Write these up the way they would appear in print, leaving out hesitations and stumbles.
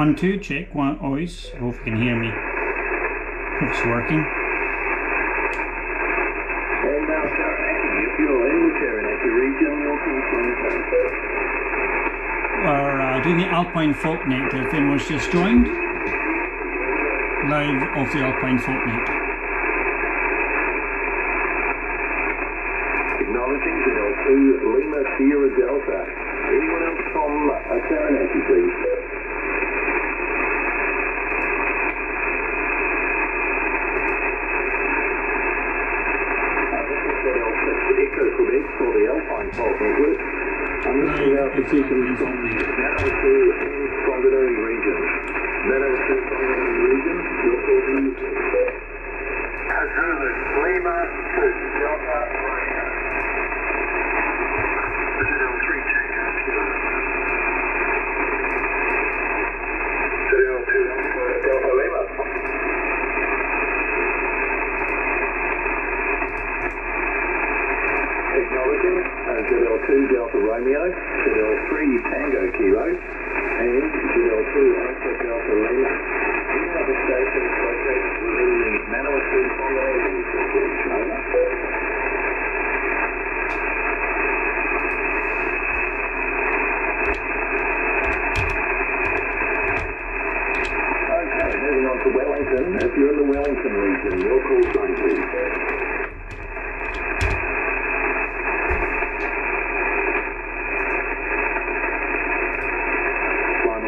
1, 2, check, one, voice. Hope you can hear me. Hope it's working. And now Taranaki, if you're in the Taranaki region, you'll call from We're doing the Alpine Fault NET, if anyone's just joined. Live off the Alpine Fault NET. Acknowledging L2 Lima Sierra Delta. Anyone else from Taranaki, please? This is L6 Echo Quebec for the Alpine Fault Network. I'm listening out to speakers from Nano 2 and Whanganui region. Nano 2 Whanganui region, you're talking Zulu Lima to Delta Romeo. This is L3 Tango Kilo. L2 Delta Lima. Acknowledging ZL2 Delta Romeo, ZL3 Tango Kilo, and ZL2 Alpha Delta Lima. Any other stations located within the Manawatu Whanganui region, over. Okay, moving on to Wellington. If you're in the Wellington region, your call sign please.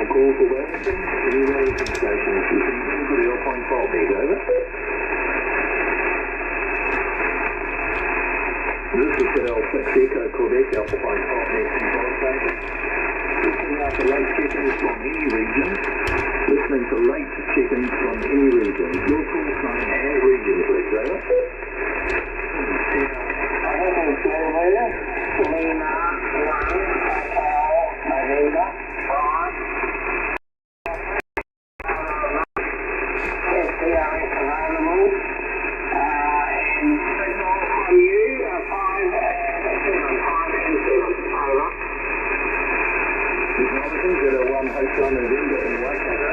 Call for Wellington, any Wellington stations, you can enter the Alpine Fault NET, over. This is L6 Echo Quebec, Alpine Fault NET control station. Listening out to late check-ins from any region. Listening to late check-ins from any region. Your call sign and region, please, over. Lima 1 November 5. Hotel November in Waikato.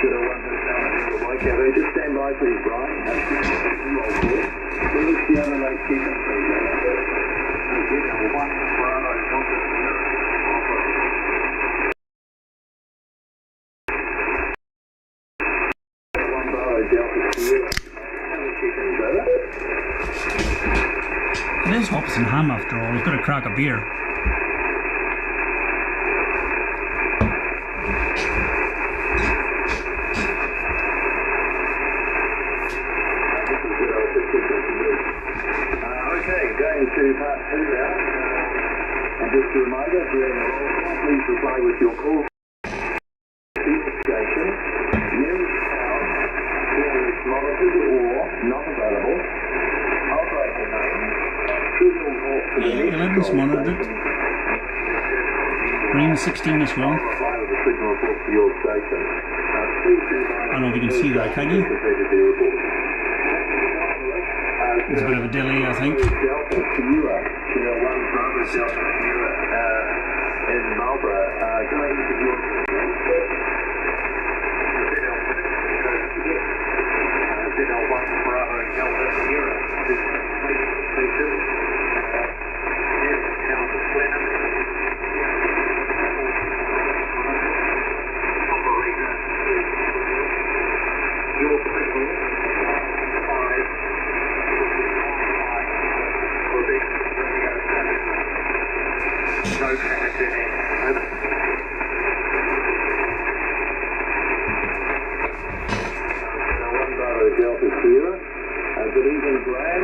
Should have one hotel November Waikato. Just stand by please, Brian. Roll call. Where's the other late check-in, please? Hotel 1 Bravo Delta Sierra. One Bravo Delta Sierra. How many check-ins, over? It is Hops and Ham after all. We've got to crack a beer. Going to part 2 now, and just a reminder, during the roll call, please reply with your call field station, nearest town, whether it's monitored or not available, operator name, signal port to the next 11's monitored. Green 16 as well. Reply with the signal report to your station. I don't know if you can see that, can you? There's a bit of a delay, I think. Delta Sierra, Sierra 1 Bravo Delta Sierra in Marlborough. Going to your ZL1 Bravo Delta Sierra. This station. Nearest town is Glenham. Operator, your signal 5. No traffic in it. One Bravo Delta Sierra. Good evening, Graham.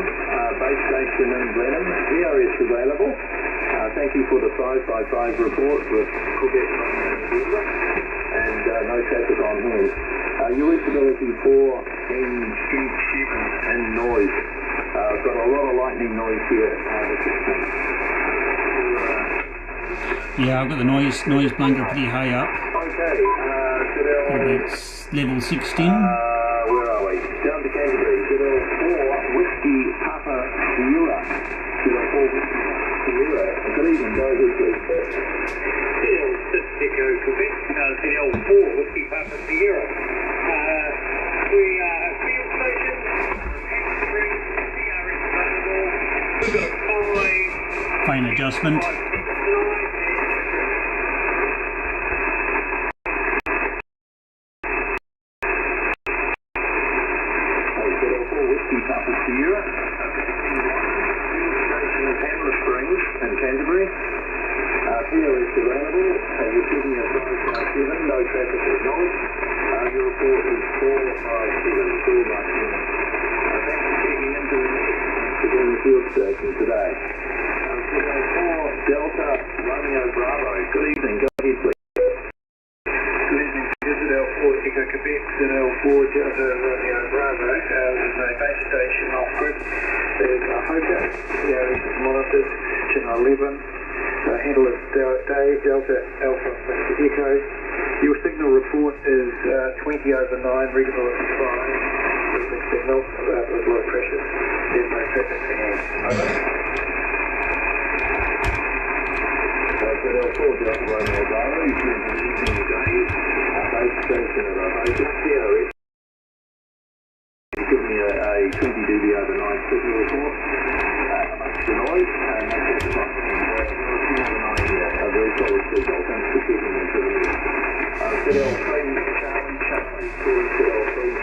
Base station in Blenheim. VRS available. Thank you for the 5x5 report with Quebec and no traffic on hand. Your reachability for in noise. I've got a lot of lightning noise here. Yeah, I've got the noise blanket pretty high up. Okay, About level 16. Where are we? Down to Canterbury. ZL4 Whiskey Papa Sierra. ZL4 Whiskey Papa Sierra. Good evening, go ahead please. ZL6 Echo Quebec. ZL4 Whiskey Papa adjustment. POS available. You're sitting at 557, no traffic acknowledged. Your report is 457, still not human. Thanks for checking into the field station today. 4 Delta Romeo Bravo. Good evening. Go ahead, please. Good evening. This is L4 Echo Quebec, L4 Delta Romeo Bravo. This is a base station off-grid. There's a HOPS. POS is monitored. Channel 11. Handle is Dave, Delta Alpha Mr. Echo. Your signal report is 20 over 9, readable at 5. Listening signal, with low pressure. There's no traffic signal. Over. L4 Delta Romeo Bravo, you've been connecting the Dave. Base station of HOPS. POS. You've given me a 20 dB over 9 signal report. Amongst the noise, and that's the clock. A very solid signal. Thanks for keeping into the news. L3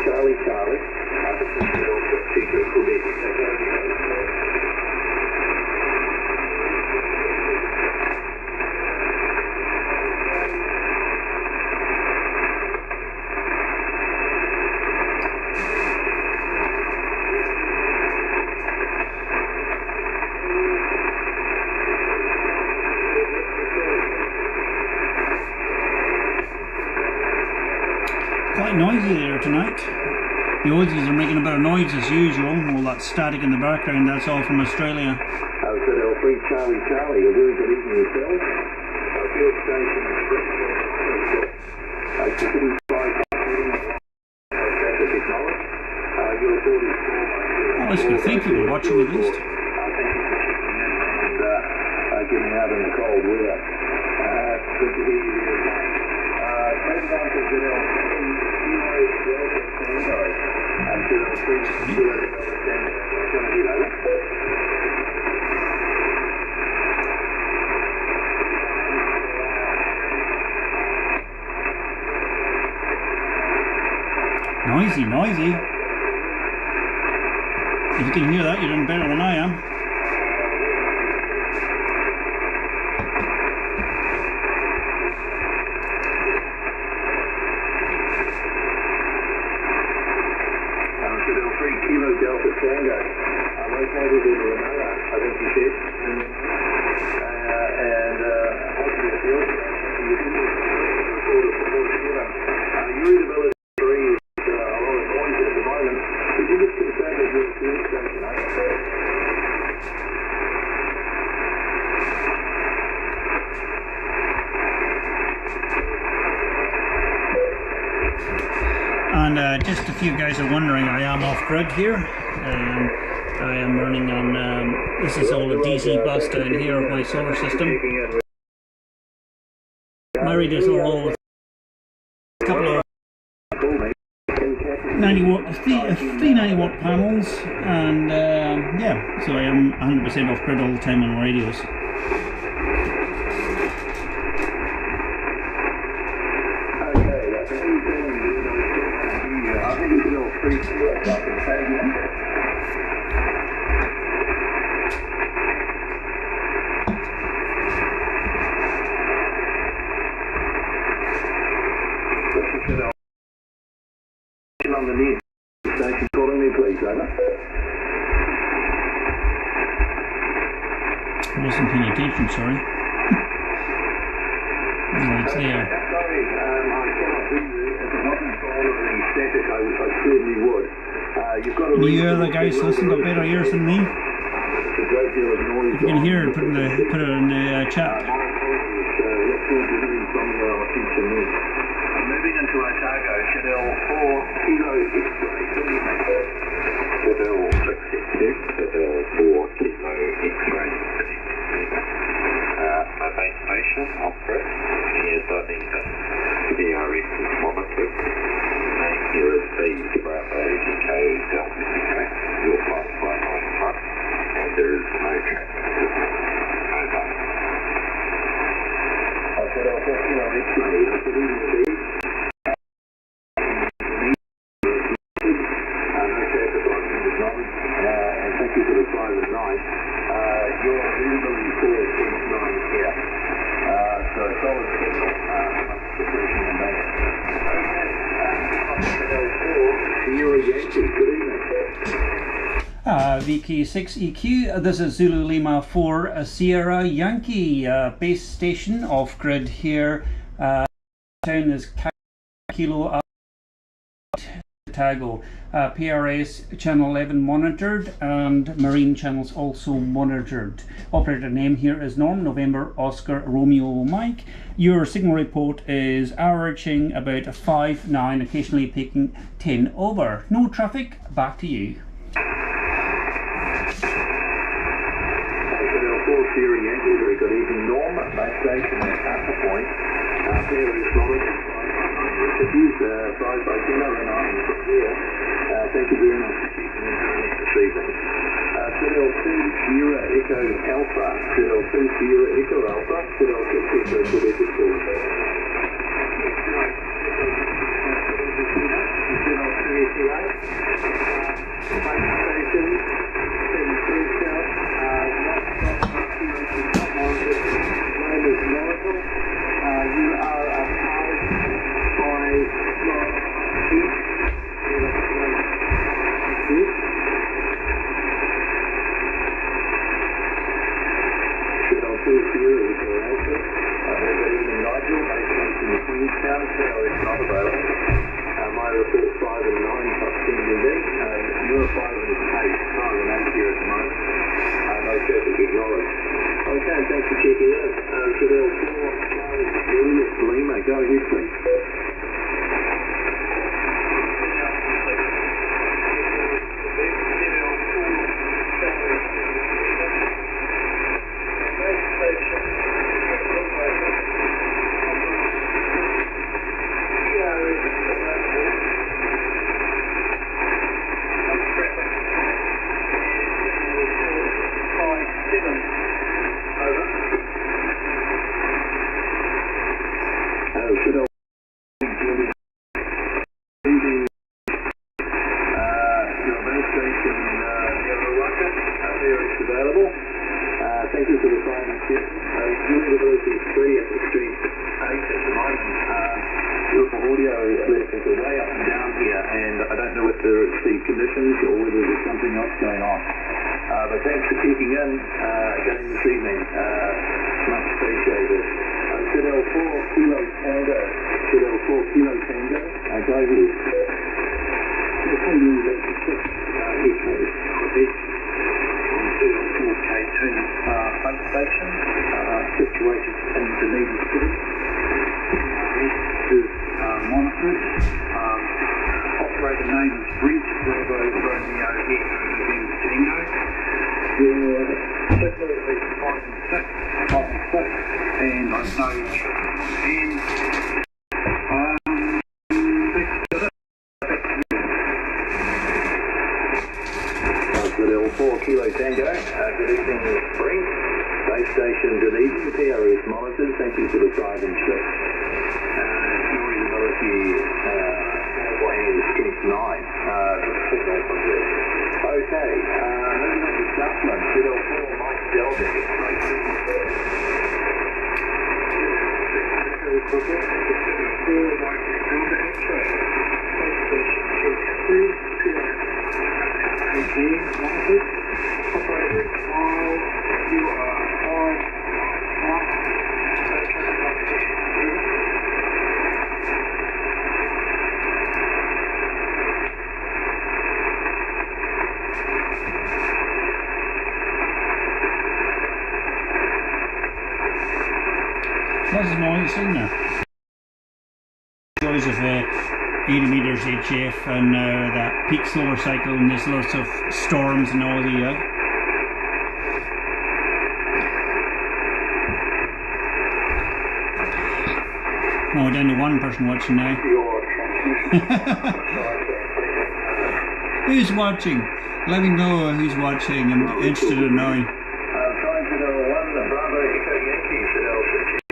Charlie Charlie. This is L6 Echo Quebec. Quite noisy there tonight. The Aussies are making a bit of noise as usual. All that static in the background, that's all from Australia. L3 Charlie Charlie, a very good evening yourself. Field station is considered 5 traffic acknowledged. Your report is 4. Well, listen, a few people watching at least. Thank you for checking in and getting out in the cold weather. Good to hear you there again. Moving on to ZL3, Kilo Delta Tango. ZL3, Kilo Delta Tango. Can I hear over? Noisy, noisy. If you can hear that, you're doing better than I am. Kilo Delta Tango, located in Renata, I think you said, and hopefully a field station. You didn't report of 4-7. Your readability 3 is a lot of noise at the moment. Could you just confirm that you're a field station, And just if you guys are wondering, I am off grid here. I am running on, this is all a DC bus down here of my solar system. Married is all a couple of 390 watt panels, and yeah, so I am 100% off grid all the time on radios. On the net station calling me, please, over. I wasn't paying attention, sorry. No, it's there. Sorry, I cannot do this. If it wasn't for all of the static, I certainly would. You've got to you other guys listen got better ears than me. There's a great deal of noise. If you can hear it, put it in the chat. My apologies. Look forward to hearing from you on a future meet. Moving into Otago, Chanel 4 Kilo X-ray. Good evening. Chanel 662, Chanel 4 Kilo X-ray. My base station, off-grid. Here's the PRS is monitored. And here is the Bravo Echo Delta Echo. Your flight 591. And there is no traffic. Over. VK6EQ, this is Zulu Lima 4 Sierra Yankee, base station off grid here. Town is Kilo Tago. PRS channel 11 monitored and marine channels also monitored. Operator name here is Norm, November Oscar Romeo Mike. Your signal report is averaging about 5-9, occasionally peaking 10 over. No traffic, back to you. Sierra Yankee, very good evening, Norm. Base station at Alpha Point. There is Robert. Refused advised by Kilo and I'm here. Thank you very much for keeping in touch this evening. Citadel 2 Sierra Echo Alpha. Citadel 2 Sierra Echo Alpha. Citadel 6 Echo Quebec is called. Citadel 2 ETA. Base station 7 South. Name is Miracle. You are powered by your heat. Citadel 2 Sierra Echo Alpha. Good evening, Nigel. Base station in Queenstown. Tower is not available. My report 5 and 9 plus TMD. You're 5 and 8. 5 and 8 here at the moment. No traffic acknowledged. Okay, thanks for checking in. Citadel 4 Julius Lima, go ahead please. Thank you for the time and tip. Universal 3 at Extreme 8 at the moment. Beautiful audio is way up and down here, and I don't know whether it's the conditions or whether there's something else going on. But thanks for checking in again this evening. Much appreciated. Citadel 4 Kilo Tango. Citadel 4 Kilo Tango. Go ahead. Base station, situated in Dunedin City. This is monitored. Operator name is Bridge, Bravo Romeo Echo Tango. Your signal is 5 and 6, and I know Citadel 4 Kilo Tango, good evening, Spring. Base station Dunedin, PRS monitors, thank you for the 5 and 6. Your visibility, and strength 9, signal from there. Okay, moving on to Southland, Citadel 4 Mike Delta, great business. Citadel 4 Mike Delta X-ray, base station 2 PRS. Monitored. Operator 5, you are 5, What's the noise in there? Joys of 80 meters HF and that peak solar cycle, and there's lots of storms and all the oh, down to one person watching now. Who's watching? Let me know who's watching. I'm interested to know. Trying to know 1 Bravo Echo Yankee, Citadel 6.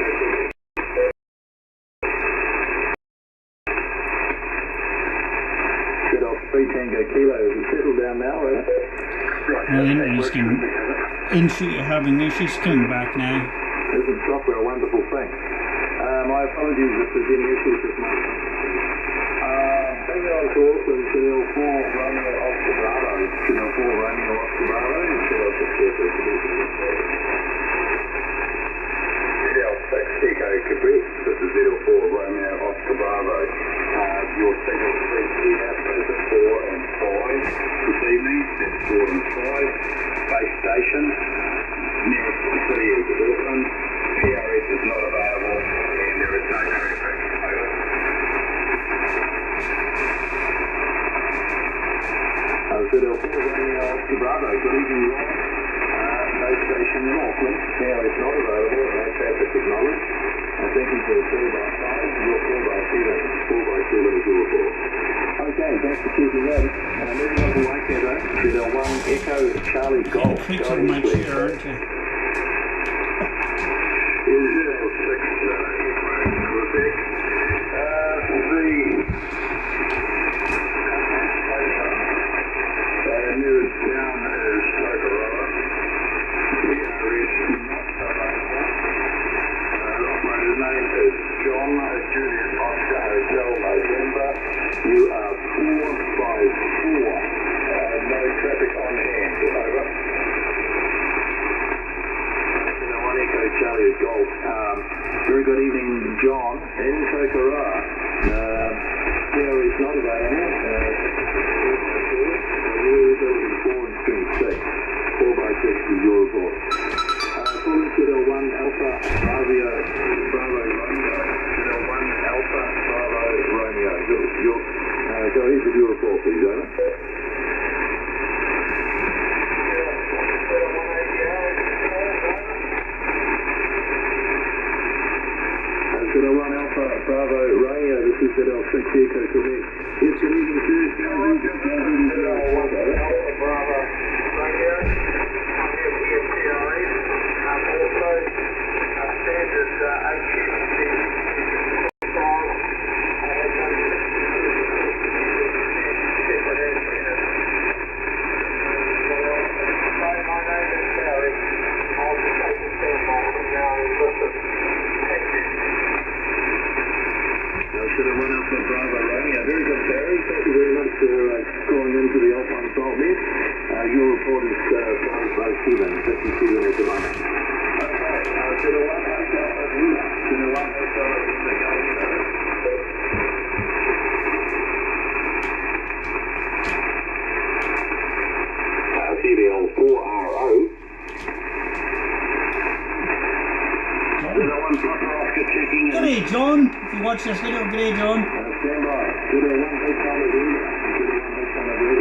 Citadel 3 Tango Kilo, is it settled down now? Well, interesting. Having issues, coming back now. Isn't software a wonderful thing? My apologies if there's any issues with my Tango to Auckland, Citadel 4 Romeo Oscar Bravo, Citadel 4 Romeo your report. Okay, thanks for choosing that. Moving on to Waikato, Channel 1 Echo Charlie Golf. Creaks on my chair, aren't you? Nearest town is Tokoroa. PRS not available. Operator's name is John, Juliet Oscar Hotel November. You are 454. No traffic on hand. Over. One Echo Charlie Golf. Very good evening, John. In Tokoroa. PRS not available. 4 and 4x6 is your report. Calling Channel 1 Alpha Bravo Romeo. Channel 1 Alpha Bravo Romeo. Go ahead with your report, please, over. Channel 1 Alpha Bravo Romeo. This is Channel 6 Echo Quebec. Yes, good evening, sir. Channel 1 Alpha Bravo Romeo. I'm here with the PRA. Also, standard HOPS file. My name is Barry. I'll be taking telephone from now and listen. Thank you. Channel 1 Alpha Bravo Romeo. Very good, Barry. Thank you very much for calling into the Alpine Fault NET. Your report is 507 at the moment. Okay, Channel 1 Alpha Romeo. Channel 1 Alpha Romeo. CDL 4RO. Channel 1 Papa Oscar checking in. G'day, John. If you watch this video, g'day, John. Stand by. Channel 1 Hotel November. Channel 1 Hotel November.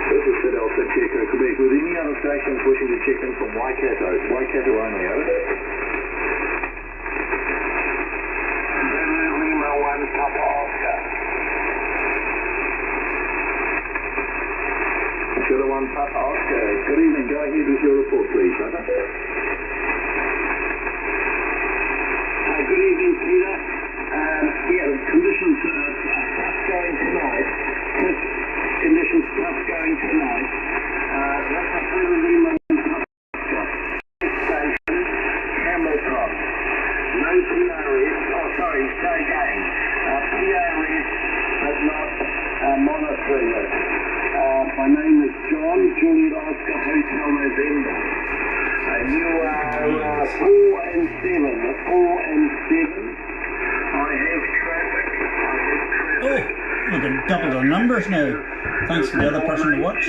This is Channel 6 Echo Quebec. With any other stations wishing to check in from Waikato. Waikato only, over. Lima 1 Papa Oscar. Channel 1 Papa Oscar. Good evening. Go ahead with your report, please, over. Good evening, Peter. Conditions tough going tonight. Conditions tough going tonight. That's a Lima station, Hamilton. No PRS. Oh, sorry, say again. PRS, but not monitoring it. My name is John, Juliet Oscar Hotel November. You are 4 and 7. 4 and 7. I have traffic. Oh, we can double the numbers now. Thanks to the other person to watch.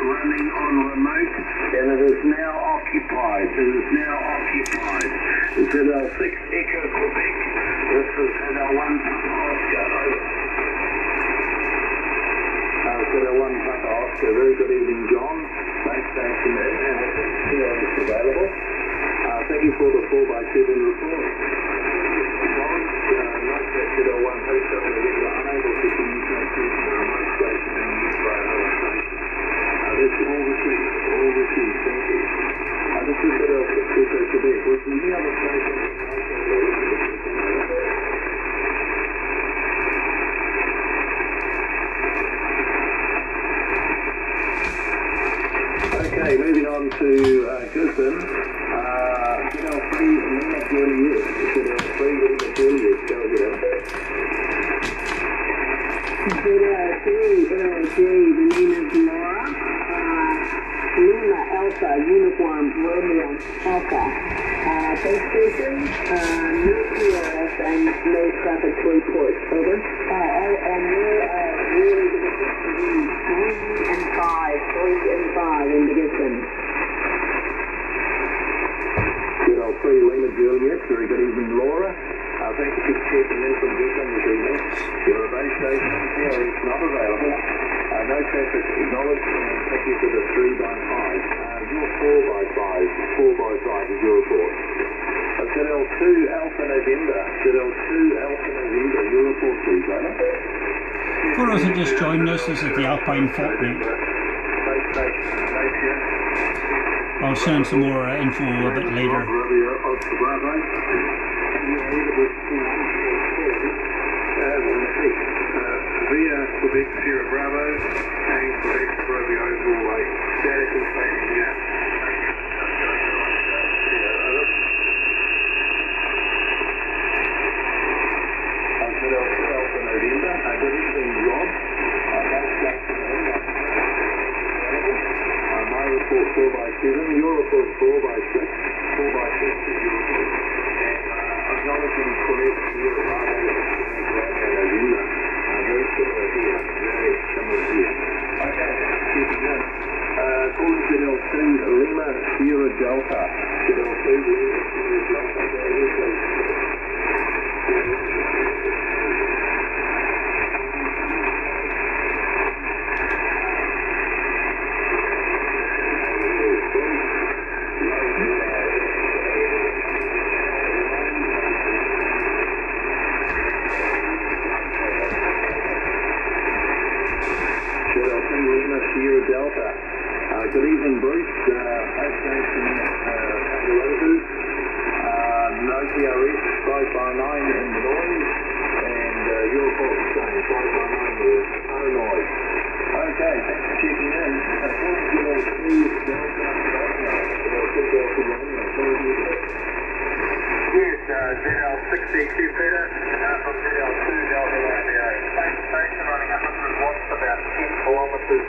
Running on remote, and it is now occupied. It's at 6 Echo Quebec. This is at 1 Papa Oscar. At 1 Papa Oscar. Very good evening, John. Thanks for station in, and it's available. Thank you for the 4x7 report. John, note that at 1 Hotel, we are unable to communicate to the remote station being used by another station. That's all received, thank you. This is at Echo Quebec. Was there any other station? Okay, moving on to Gisborne. Channel 3 Lima Juliet. Channel 3 Lima Juliet. Go ahead. Channel 3 LJ, the name is Laura. Lima Alpha Uniform Romeo Alpha. Base station, no PRS and no traffic to report. Over. And really the 3 and 5 in the distance. Channel 3 Lima Juliet. Very good evening, Laura. Thank you for checking in from Gisborne this evening. You're not available. No traffic acknowledged, and thank you for the 3x5. Your 4x5 is your report. ZL2 Alpha November, ZL2 Alpha November, your report please, over. For those who just joined us, this is the Alpine Fault NET. I'll send some more info a bit later. Via Quebec Sierra Bravo and Quebec Romeo Norway. Static and standing here. Alpha November. Good evening, Rob. My report 4x7. Your report 4x6. 4x6 is your report. Acknowledging Quebec Sierra Bravo and November. Very similar here. Very similar here. Okay, keeping in. Calling ZL2 Lima Sierra Delta. ZL2 Lima Sierra Delta. There you go. Sierra Delta. Good evening, Bruce. Base station Kangaroo. No PRS, 5x9 in the noise, and your report is saying 5x9 with no noise. Okay, thanks for checking in. Yes, ZL6DQ Peter from ZL2 Delta Romeo. Base station running 100 watts, about 10 kilometres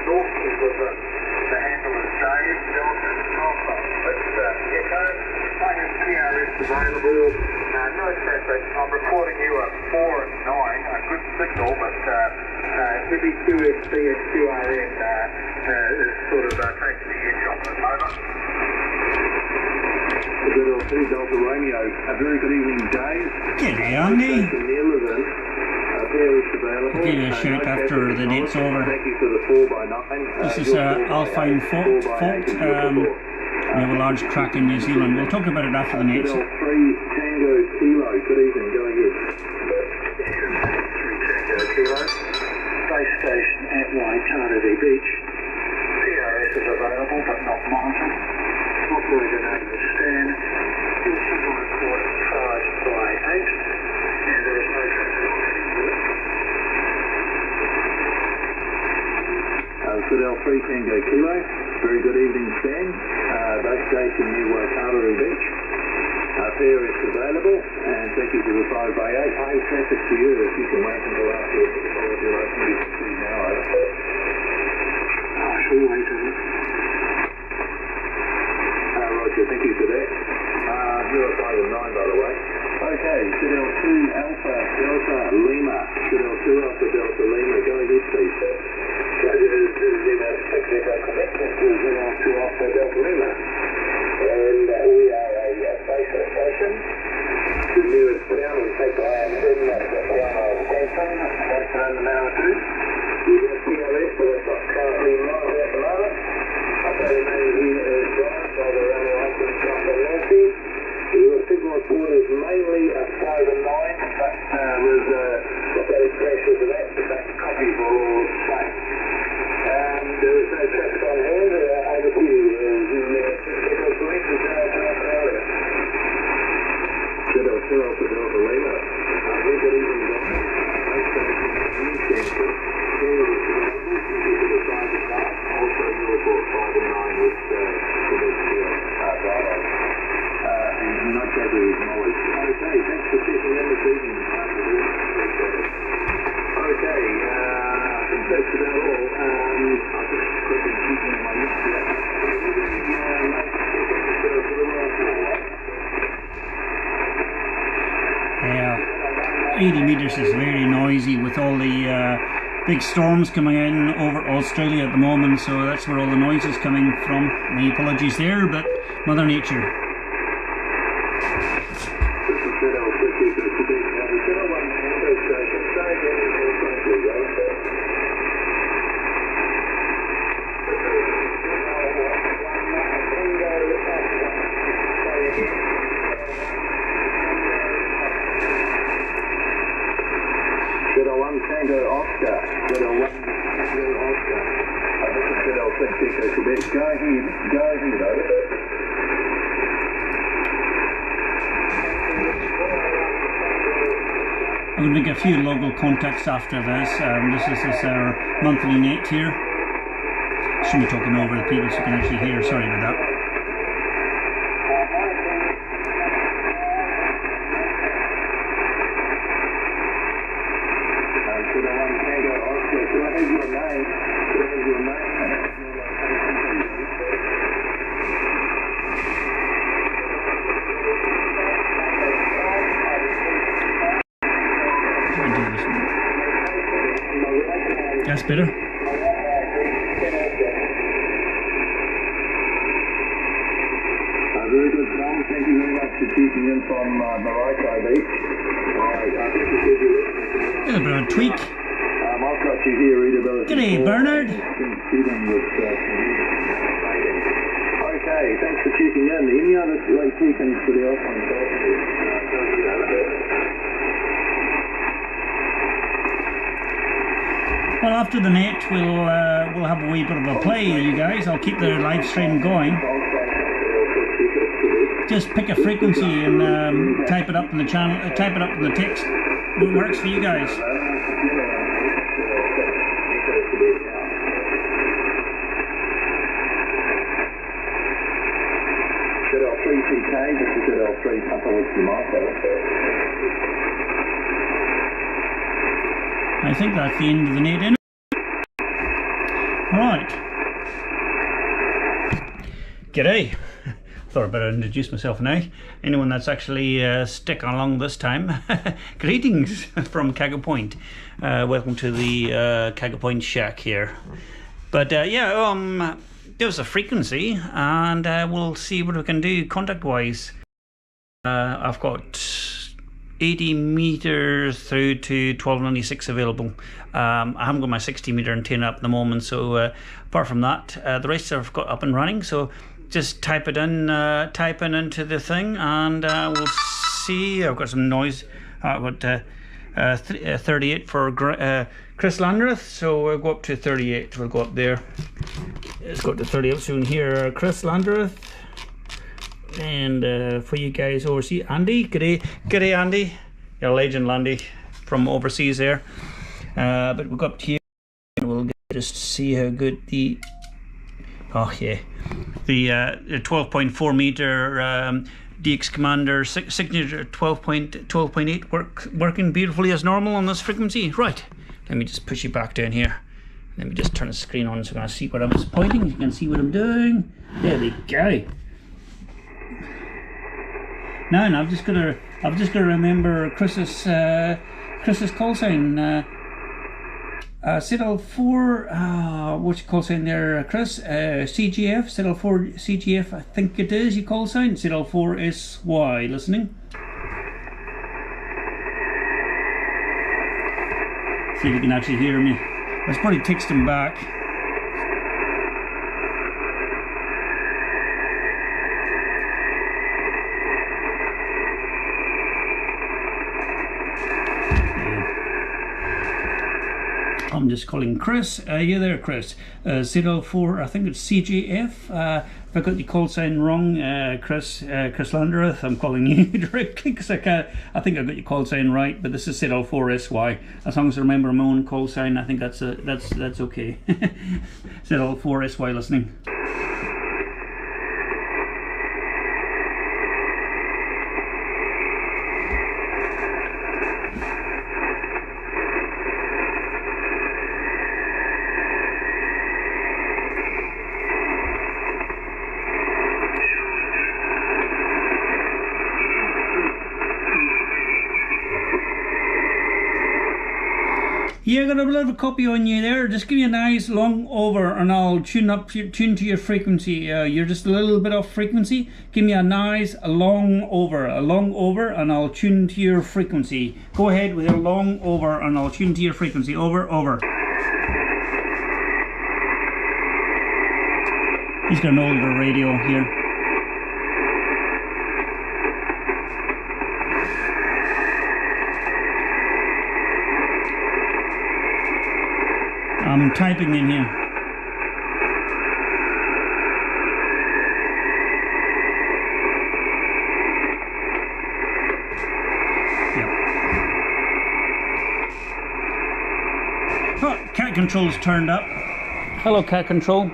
north of the handle is Dave, Delta Alpha. But Echo, PRS available, no traffic. I'm reporting you a 4 and 9, a good signal, but heavy QSC and QRN is sort of taking the edge off at the moment. ZL2 Delta Romeo. A very good evening, Dave. G'day, Andy. I'll give you a shout after the net's over. Thank you for the 4x9. This is Alpine Fault. We have a large crack in New Zealand. We'll talk about it after the net's. 3 Tango Kilo. Good evening. Go ahead. 3 Tango Kilo. Base station at Waitangi Beach. PRS is available but not monitored. Operator name is Stan. Your signal report 5x8. And there is no traffic on ZL3 Tango Kilo. Very good evening, Stan. Base station near Waitangi Beach. PRS available, and thank you for the 5x8. High traffic to you if you can wait until after your opening now. I shall wait a minute. Roger, thank you for that. 05 and 9, by the way. Okay, ZL2 Alpha Delta Lima. ZL2 Alpha Delta Lima. Go ahead, please. ZL2 Alpha Delta Lima. And we are a base station. The nearest town we take the land in Stanton. That's around the Manawatu. We have PLS, but it's not currently not at the moment. Operating name here is Brian, so the running license from Nancy. Your signal report is mainly a 5 and 9, but with operating pressures of that copies will all stay. There is no traffic on hand. Over to you. Signal police is earlier. ZL2 Alpha Delta Lima. Very good evening, guys. Base station in Stanton. Also, your report 5 and 9 with Bravo. And no traffic acknowledged. Okay, thanks for checking in this evening. Okay, I think that's about all. I'll just quickly keep in my list here. Yeah, 80 metres is very noisy with all the big storms coming in over Australia at the moment, so that's where all the noise is coming from. My apologies there, but Mother Nature. This is ZL6 for the Quebec. The ZL1 Tango Station. Say again, Oscar, Zero 1, Zero Oscar. This is Zero 6 Echo Quebec. Go ahead, over. I'm going to make a few local contacts after this. This is our monthly net here. Should be talking over the people so you can actually hear. Sorry about that. That's better. Very good, Tom. Thank you very much for tuning in from Morocco Beach. There's a bit of a tweak. I've got you here, readability. G'day, Bernard. Okay, thanks for tuning in. Any other tweakings for the Alpine Fault NET? Well, after the net, we'll have a wee bit of a play, you guys. I'll keep the live stream going. Just pick a frequency and type it up in the channel. Type it up in the text. What works for you guys? ZL3CK, this is ZL3 Papa Whiskey Mike. I think that's the end of the net. Right. G'day. Thought I'd better introduce myself now. Anyone that's actually stick along this time, greetings from Cagga Point. Welcome to the Cagga Point Shack here. But yeah, give us a frequency and we'll see what we can do contact wise. I've got 80 meters through to 1296 available. I haven't got my 60 meter antenna up at the moment, so apart from that, the rest I've got up and running. So just type it in, type in into the thing, and we'll see. I've got some noise. I've got 38 for Chris Landreth, so we'll go up to 38. We'll go up there. Let's go up to 38 soon here. Chris Landreth. And for you guys overseas, Andy, g'day Andy, you're a legend, Andy, from overseas there. But we'll go up to you and we'll just see how good the 12.4 meter DX Commander signature 12.8 working beautifully as normal on this frequency. Right, let me just push you back down here. Let me just turn the screen on so I can see what I'm pointing. You can see what I'm doing. There we go. Now I've just got to remember Chris's call sign. ZL4. What's your call sign there, Chris? CGF. ZL4 CGF. I think it is your call sign. ZL4 SY. Listening. See if you can actually hear me. I was probably texting back. I'm just calling Chris. You there, Chris? 04, I think it's CGF. If I got the call sign wrong, Chris Landreth, I'm calling you directly because I think I got your call sign right. But this is 04 SY. As long as I remember my own call sign, I think that's okay. 04 SY listening. Yeah, I got a bit of a copy on you there. Just give me a nice long over and I'll tune to your frequency. You're just a little bit off frequency. Give me a nice long over and I'll tune to your frequency. Go ahead with your long over and I'll tune to your frequency. Over. He's got an older radio here. I'm typing in here. Oh, cat control's turned up. Hello, cat control.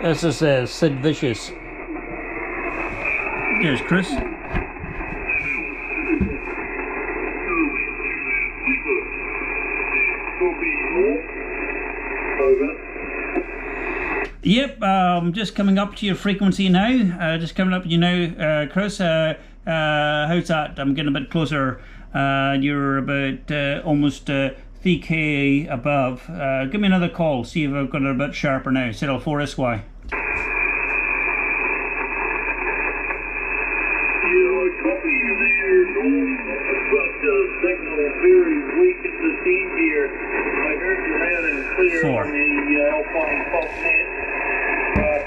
This is Sid Vicious. There's Chris. Yep, just coming up to your frequency now. Just coming up to you now, Chris. How's that? I'm getting a bit closer. You're about almost 3K above. Give me another call. See if I've got it a bit sharper now. Settle 4SY. Signal very weak at this end here. I heard you loud and clear on the Alpine Fault NET, but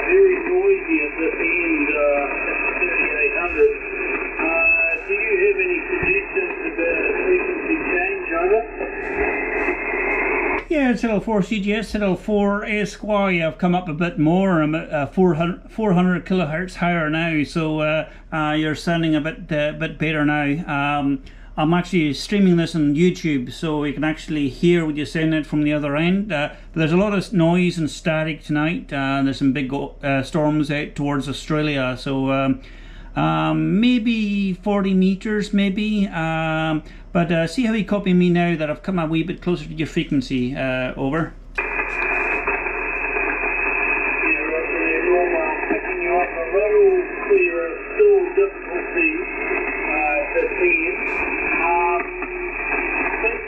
very noisy at this end at the 3800. Do you have any suggestions about a frequency change, over? Yeah, it's L4CGS, L4SY. I've come up a bit more. I'm at 400 kilohertz higher now, so you're sounding a bit better now. I'm actually streaming this on YouTube, so you can actually hear what you're saying from the other end. But there's a lot of noise and static tonight. There's some big storms out towards Australia, so maybe 40 meters, maybe. But see how you copy me now that I've come a wee bit closer to your frequency. Over. Picking you up a little clearer, still difficulty to see. I think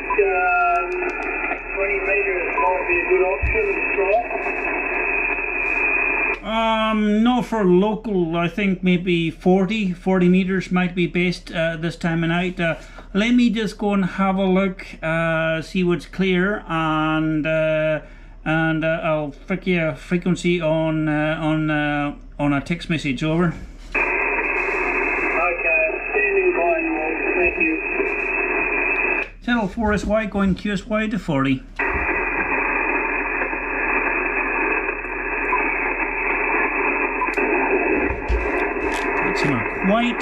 20 meters might be a good option to try. Not for local. I think maybe 40 meters might be best this time of night. Let me just go and have a look, see what's clear, and I'll flick you a frequency on a text message. Over. Okay, standing by you all. Thank you. Channel 4SY going QSY to 40. That's not quite.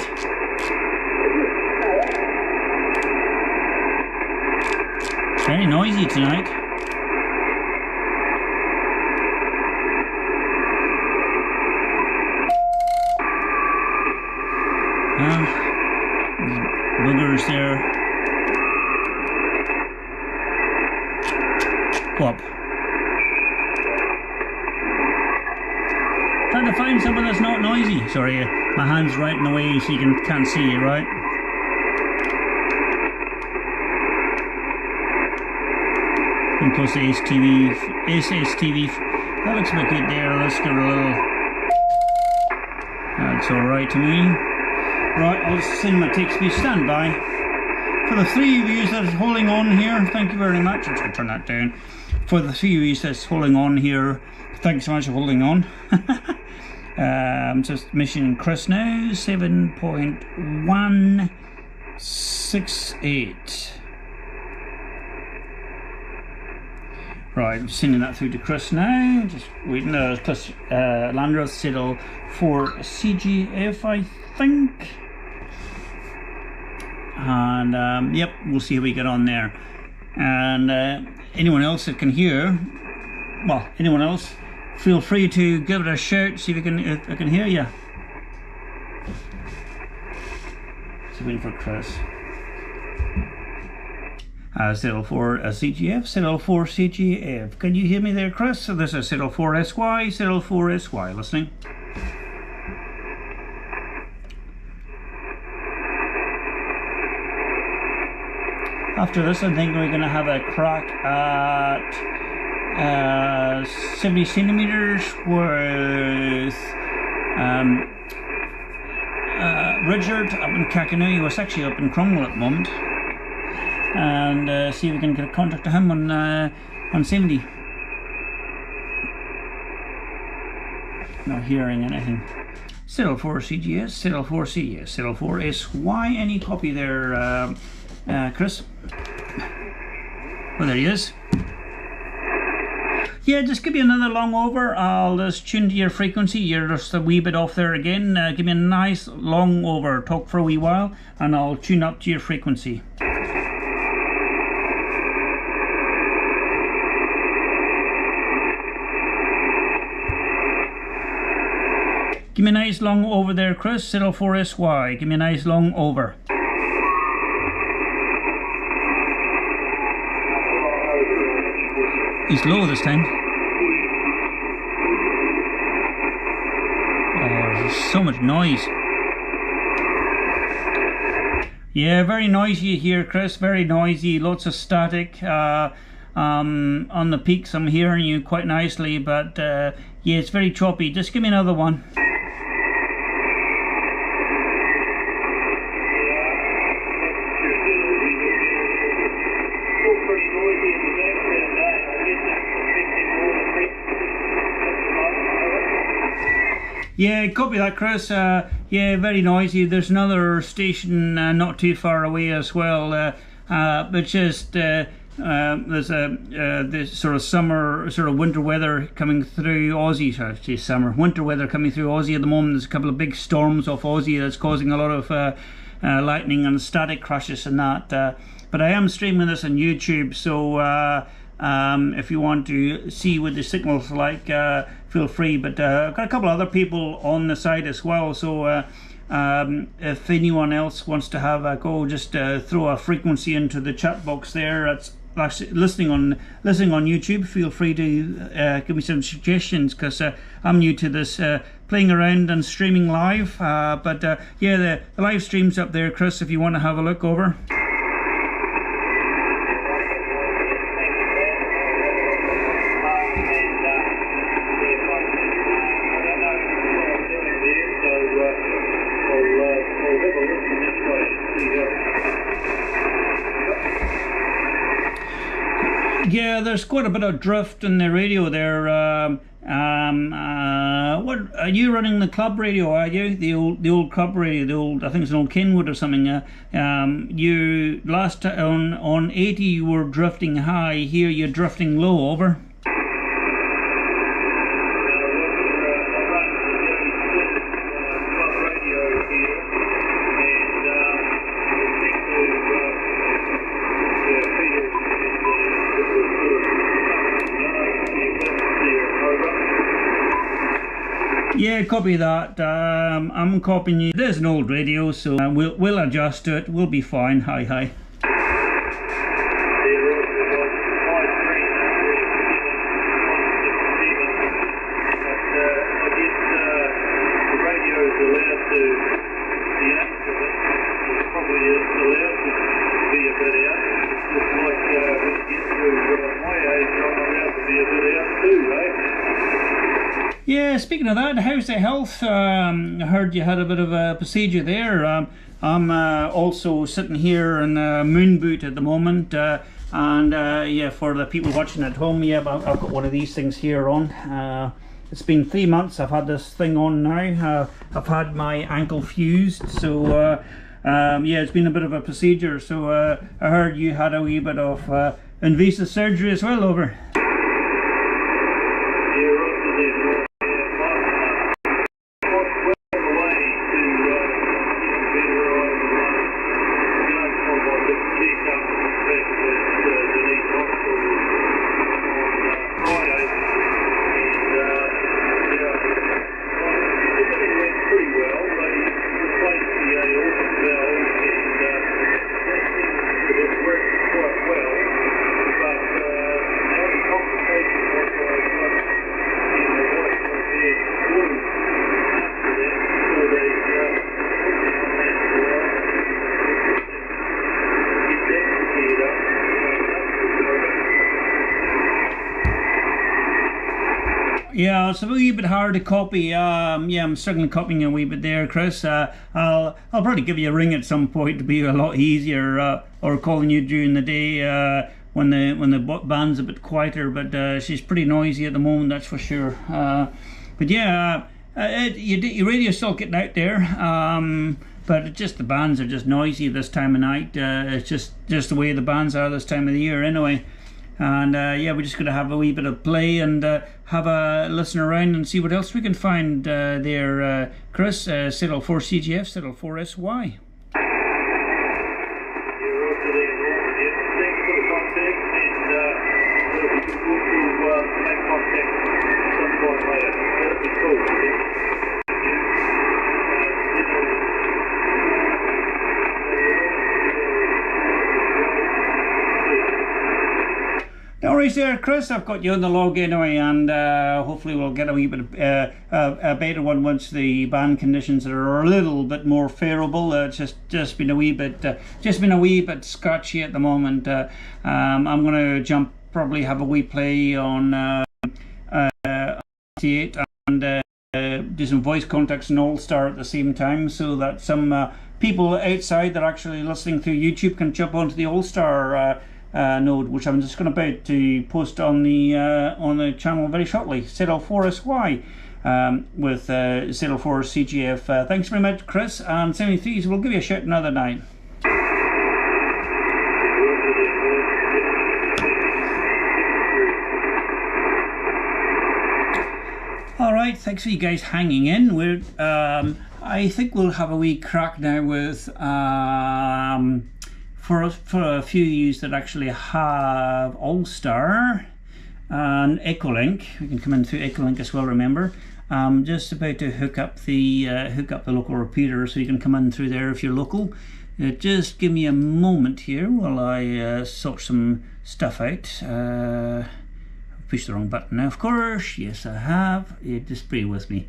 Very noisy tonight. Boogers there. Go up. Trying to find something that's not noisy. Sorry, my hand's right in the way so you can't see it, right? And close to SSTV. That looks a bit good there. Let's give it a little. That's alright to me. Right, I'll send my text speech. Stand by. For the 3 of you that is holding on here, thank you very much. I'm just going to turn that down. For the 3 of you that's holding on here, thanks so much for holding on. I'm just missing Chris now. 7.168. Right, I'm sending that through to Chris now. Just waiting. Chris Landros Settle for CGF, I think. And yep, we'll see how we get on there. And anyone else that can hear, well, anyone else, feel free to give it a shout. See if I can hear you. Just waiting for Chris. Settle for CGF, Settle for CGF. Can you hear me there, Chris? So this is Settle for SY, Settle for SY. Listening. After this, I think we're going to have a crack at 70 centimeters with Richard up in Kakanu. He was actually up in Cromwell at the moment. And see if we can get a contact to him on 70. Not hearing anything. Settle for CGS, Settle for CGS, Settle for SY. Any copy there, Chris? Oh, there he is. Yeah, just give you another long over. I'll just tune to your frequency. You're just a wee bit off there again. Give me a nice long over. Talk for a wee while, and I'll tune up to your frequency. Give me a nice long over there, Chris. Settle 4SY. Give me a nice long over. He's low this time. Oh, there's so much noise. Yeah, very noisy here, Chris. Very noisy. Lots of static. On the peaks I'm hearing you quite nicely, but yeah, it's very choppy. Just give me another one. Yeah, copy that, Chris. Yeah, very noisy. There's another station not too far away as well, but just there's this sort of summer, sort of winter weather coming through Aussie. Sorry, winter weather coming through Aussie at the moment. There's a couple of big storms off Aussie that's causing a lot of lightning and static crashes and that. But I am streaming this on YouTube, so if you want to see what the signal's like, feel free. But I've got a couple of other people on the side as well, so if anyone else wants to have a go, just throw a frequency into the chat box there. That's actually listening on YouTube. Feel free to give me some suggestions, because I'm new to this playing around and streaming live. But yeah, the live stream's up there, Chris, if you want to have a look over. Yeah, there's quite a bit of drift in the radio there. What are you running, the club radio? Are you the old club radio? I think it's an old Kenwood or something. You last on 80 you were drifting high. Here you're drifting low. Over. Yeah, copy that. I'm copying you. There's an old radio, so we'll adjust to it. We'll be fine. Hi. Yeah, speaking of that, how's the health? I heard you had a bit of a procedure there. I'm also sitting here in a moon boot at the moment, and yeah, for the people watching at home, yeah, I've got one of these things here on. It's been 3 months I've had this thing on now. I've had my ankle fused, so yeah, it's been a bit of a procedure. So I heard you had a wee bit of invasive surgery as well, over. Yeah, it's a wee bit hard to copy. Yeah, I'm struggling copying a wee bit there, Chris. I'll probably give you a ring at some point to be a lot easier, or calling you during the day when the band's a bit quieter. But she's pretty noisy at the moment, that's for sure. But yeah, your radio's still getting out there. But it's just the bands are just noisy this time of night. It's just the way the bands are this time of the year, anyway. And yeah, we're just going to have a wee bit of play and have a listen around and see what else we can find there. Chris, settle 4 CGF, settle 4 SY. No worries there, Chris. I've got you on the log anyway, and hopefully we'll get a wee bit of a better one once the band conditions are a little bit more favourable. It's just been a wee bit scratchy at the moment. I'm going to probably have a wee play on 98 and do some voice contacts and All-Star at the same time, so that some people outside that are actually listening through YouTube can jump onto the All-Star node, which I'm just going to post on the channel very shortly. Settle 4 SY with Settle 4 CGF. Thanks very much, Chris, and 73s. We'll give you a shout another night. All right, thanks for you guys hanging in. We're I think we'll have a wee crack now with for a few of you that actually have All-Star and Echolink. We can come in through Echolink as well, remember. I'm just about to hook up the local repeater, so you can come in through there if you're local. Just give me a moment here while I sort some stuff out. Pushed the wrong button now, of course. Yes, I have. Just bear with me.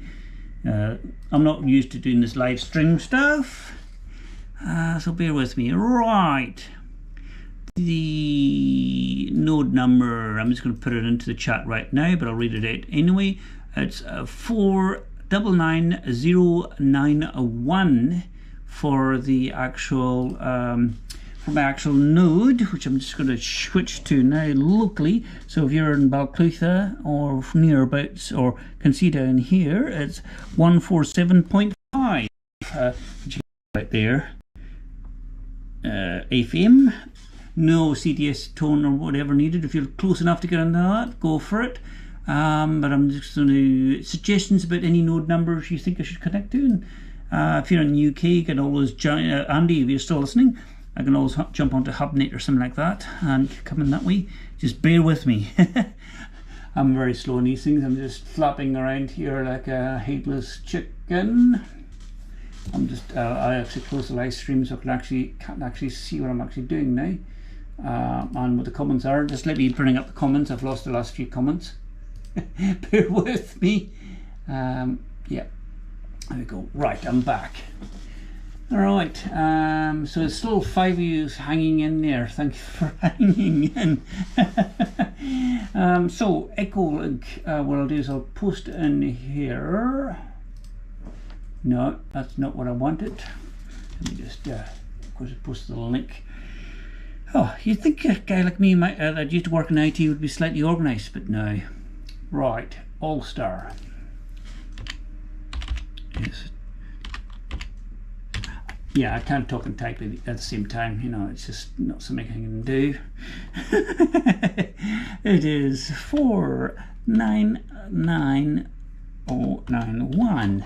I'm not used to doing this live stream stuff. So bear with me. Right, the node number, I'm just going to put it into the chat right now, but I'll read it out anyway. It's 499091 for the actual for my actual node, which I'm just going to switch to now locally. So if you're in Balclutha or nearabouts or can see down here, it's 147.5 right there. FM, no CDS tone or whatever needed. If you're close enough to get into that, go for it. But I'm just going to suggestions about any node numbers you think I should connect to. And if you're in the UK, you can always join Andy. If you're still listening, I can always jump onto HubNet or something like that and come in that way. Just bear with me. I'm very slow in these things. I'm just flapping around here like a headless chicken. I'm just I actually close the live stream so I can't actually see what I'm actually doing now, and what the comments are. Just let me bring up the comments. I've lost the last few comments. Bear with me. Yeah, there we go. Right, I'm back. All right, so it's still 5 of you hanging in there. Thank you for hanging in. So Echolink, what I'll do is I'll post in here. No, that's not what I wanted. Let me just, of course, post the link. Oh, you'd think a guy like me that used to work in IT would be slightly organised, but no. Right, All-Star. Yes. Yeah, I can't talk and type at the same time. You know, it's just not something I can do. It is 499091.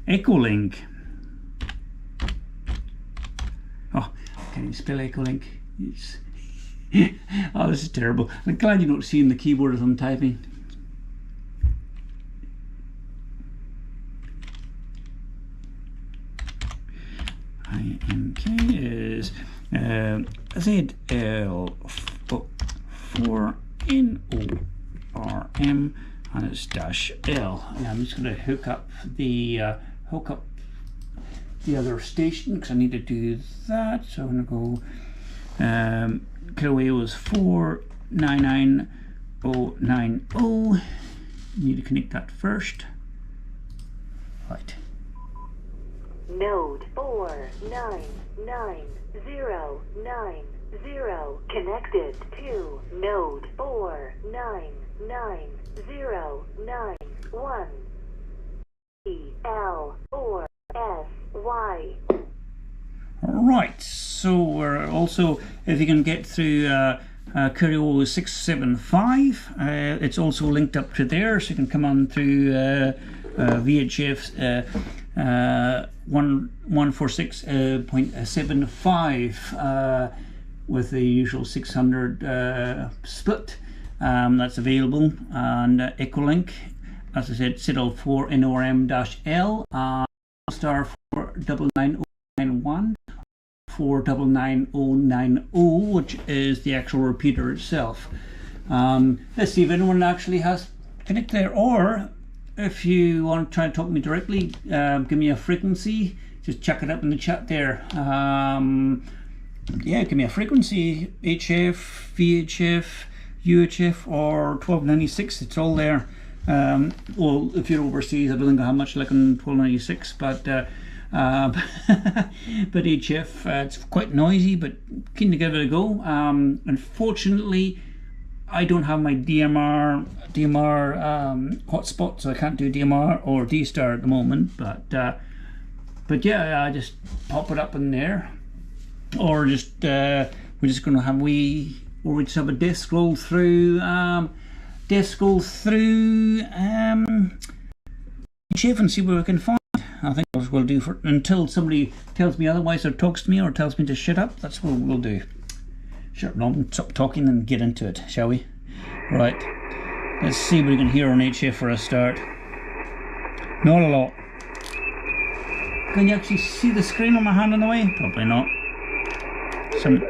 Echolink. Oh, can you spell Echolink? It's oh, this is terrible. I'm glad you don't see in the keyboard as I'm typing. IMK is ZL4NORM and it's -L. And I'm just going to hook up the other station because I need to do that. So I'm going to go Kiloway was 499090. Need to connect that first. Right. Node 499090 connected to node 499091 EL4SY. Right, so we're also, if you can get through Curio 675. It's also linked up to there, so you can come on through VHF's 146.75 with the usual 600 split. That's available, and Echolink, as I said, CIDL4 NORM-L, star 499091, 499090, which is the actual repeater itself. Let's see if anyone actually has connected there, or if you want to try and talk to me directly, give me a frequency, just chuck it up in the chat there. Yeah, give me a frequency, HF, VHF, UHF, or 1296, it's all there. Well, if you're overseas, I don't think I have much like on 1296, but but HF, it's quite noisy, but keen to give it a go. Unfortunately, I don't have my DMR hotspot, so I can't do DMR or D-Star at the moment. But yeah, I just pop it up in there, or just we're just going to have we just have a disk roll through HF and see what we can find. I think that's what we'll do for until somebody tells me otherwise, or talks to me, or tells me to shut up. That's what we'll do. Shut up, stop talking and get into it, shall we? Right. Let's see what we can hear on HF for a start. Not a lot. Can you actually see the screen on my hand on the way? Probably not. Some.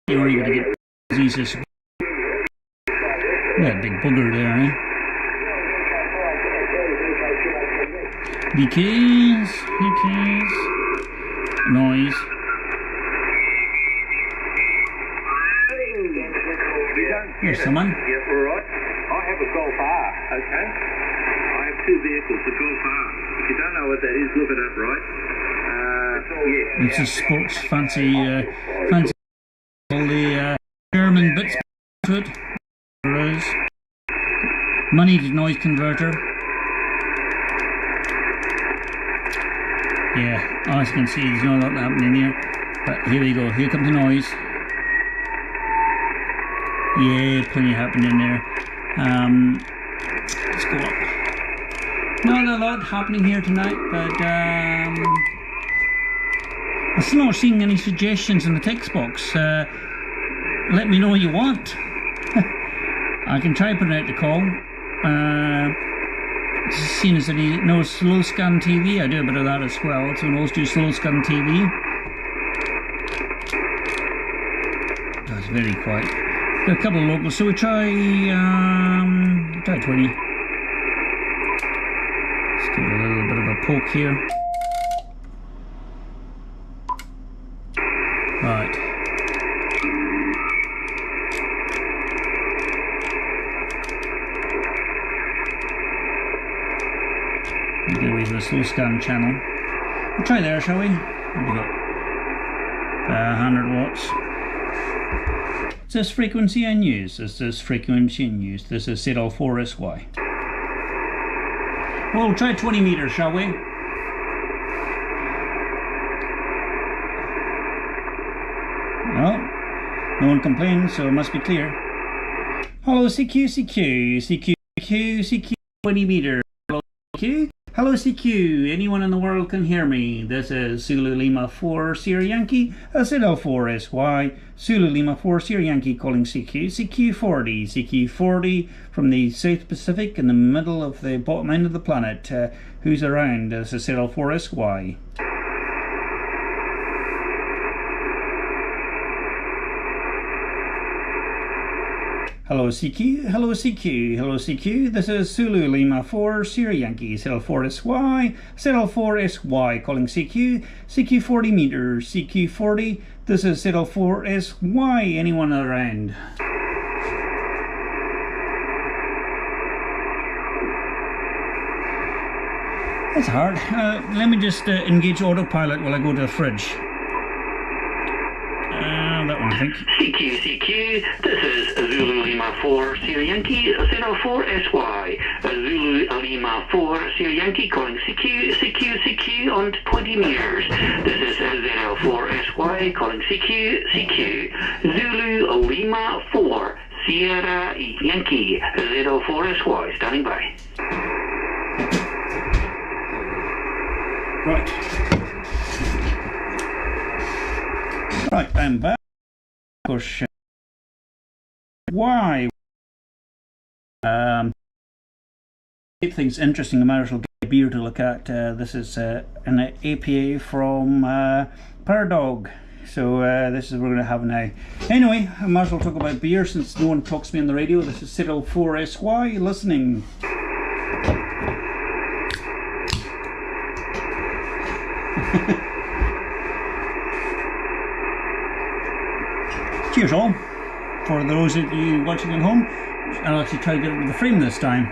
You're only going to get Jesus. That big booger there, eh? BKs, noise. Here's someone. Yep, all right. I have a Golf R, okay? I have two vehicles, the Golf R. If you don't know what that is, look it up, right? It's a sports fancy all the German bits to it. There is money to noise converter. Yeah, as you can see, there's not a lot happening here. But here we go. Here comes the noise. Yeah, plenty happening there. Let's go up. Not a lot happening here tonight, but I'm still not seeing any suggestions in the text box. Let me know what you want. I can try putting out the call. Seeing as any no slow scan TV, I do a bit of that as well. So those do slow scan TV. That's very quiet. Got a couple of locals, so we try 20. Let's give it a little bit of a poke here. Right. We'll do the slow scan channel. We'll try there, shall we? What have we got? 100 watts. Is this frequency in use? Is this frequency in use? This is CIDL4SY. Well, we'll try 20 meters, shall we? Well, no one complains, so it must be clear. Hello, CQ, 20 meters. Hello, CQ. Hello, CQ. Anyone in the world can hear me. This is Zulu Lima 4 Sierra Yankee, CIDL4SY, Zulu Lima 4 Sierra Yankee calling CQ, CQ40 from the South Pacific in the middle of the bottom end of the planet. Who's around? This is CIDL4SY. Hello CQ, hello CQ, hello CQ, this is Zulu Lima 4 Sierra Yankee, CIDL4SY, CIDL4SY calling CQ, CQ40 meters, CQ40, this is CIDL4SY, anyone around? It's hard. Let me just engage autopilot while I go to the fridge. That one I think. CQ, this is Zulu Lima 4, Sierra Yankee 04SY. Zulu Lima 4, Sierra Yankee calling CQ on 20 meters. This is 04SY calling CQ. Zulu Lima 4, Sierra Yankee 04SY, standing by. Right, I'm back. Of course, why? Keep things interesting. I might as well get a beer to look at. This is an APA from Paradog. So this is what we're going to have now. Anyway, I might as well talk about beer since no one talks to me on the radio. This is Cyril 4SY listening. Cheers all, for those of you watching at home. I'll actually try to get it with the frame this time.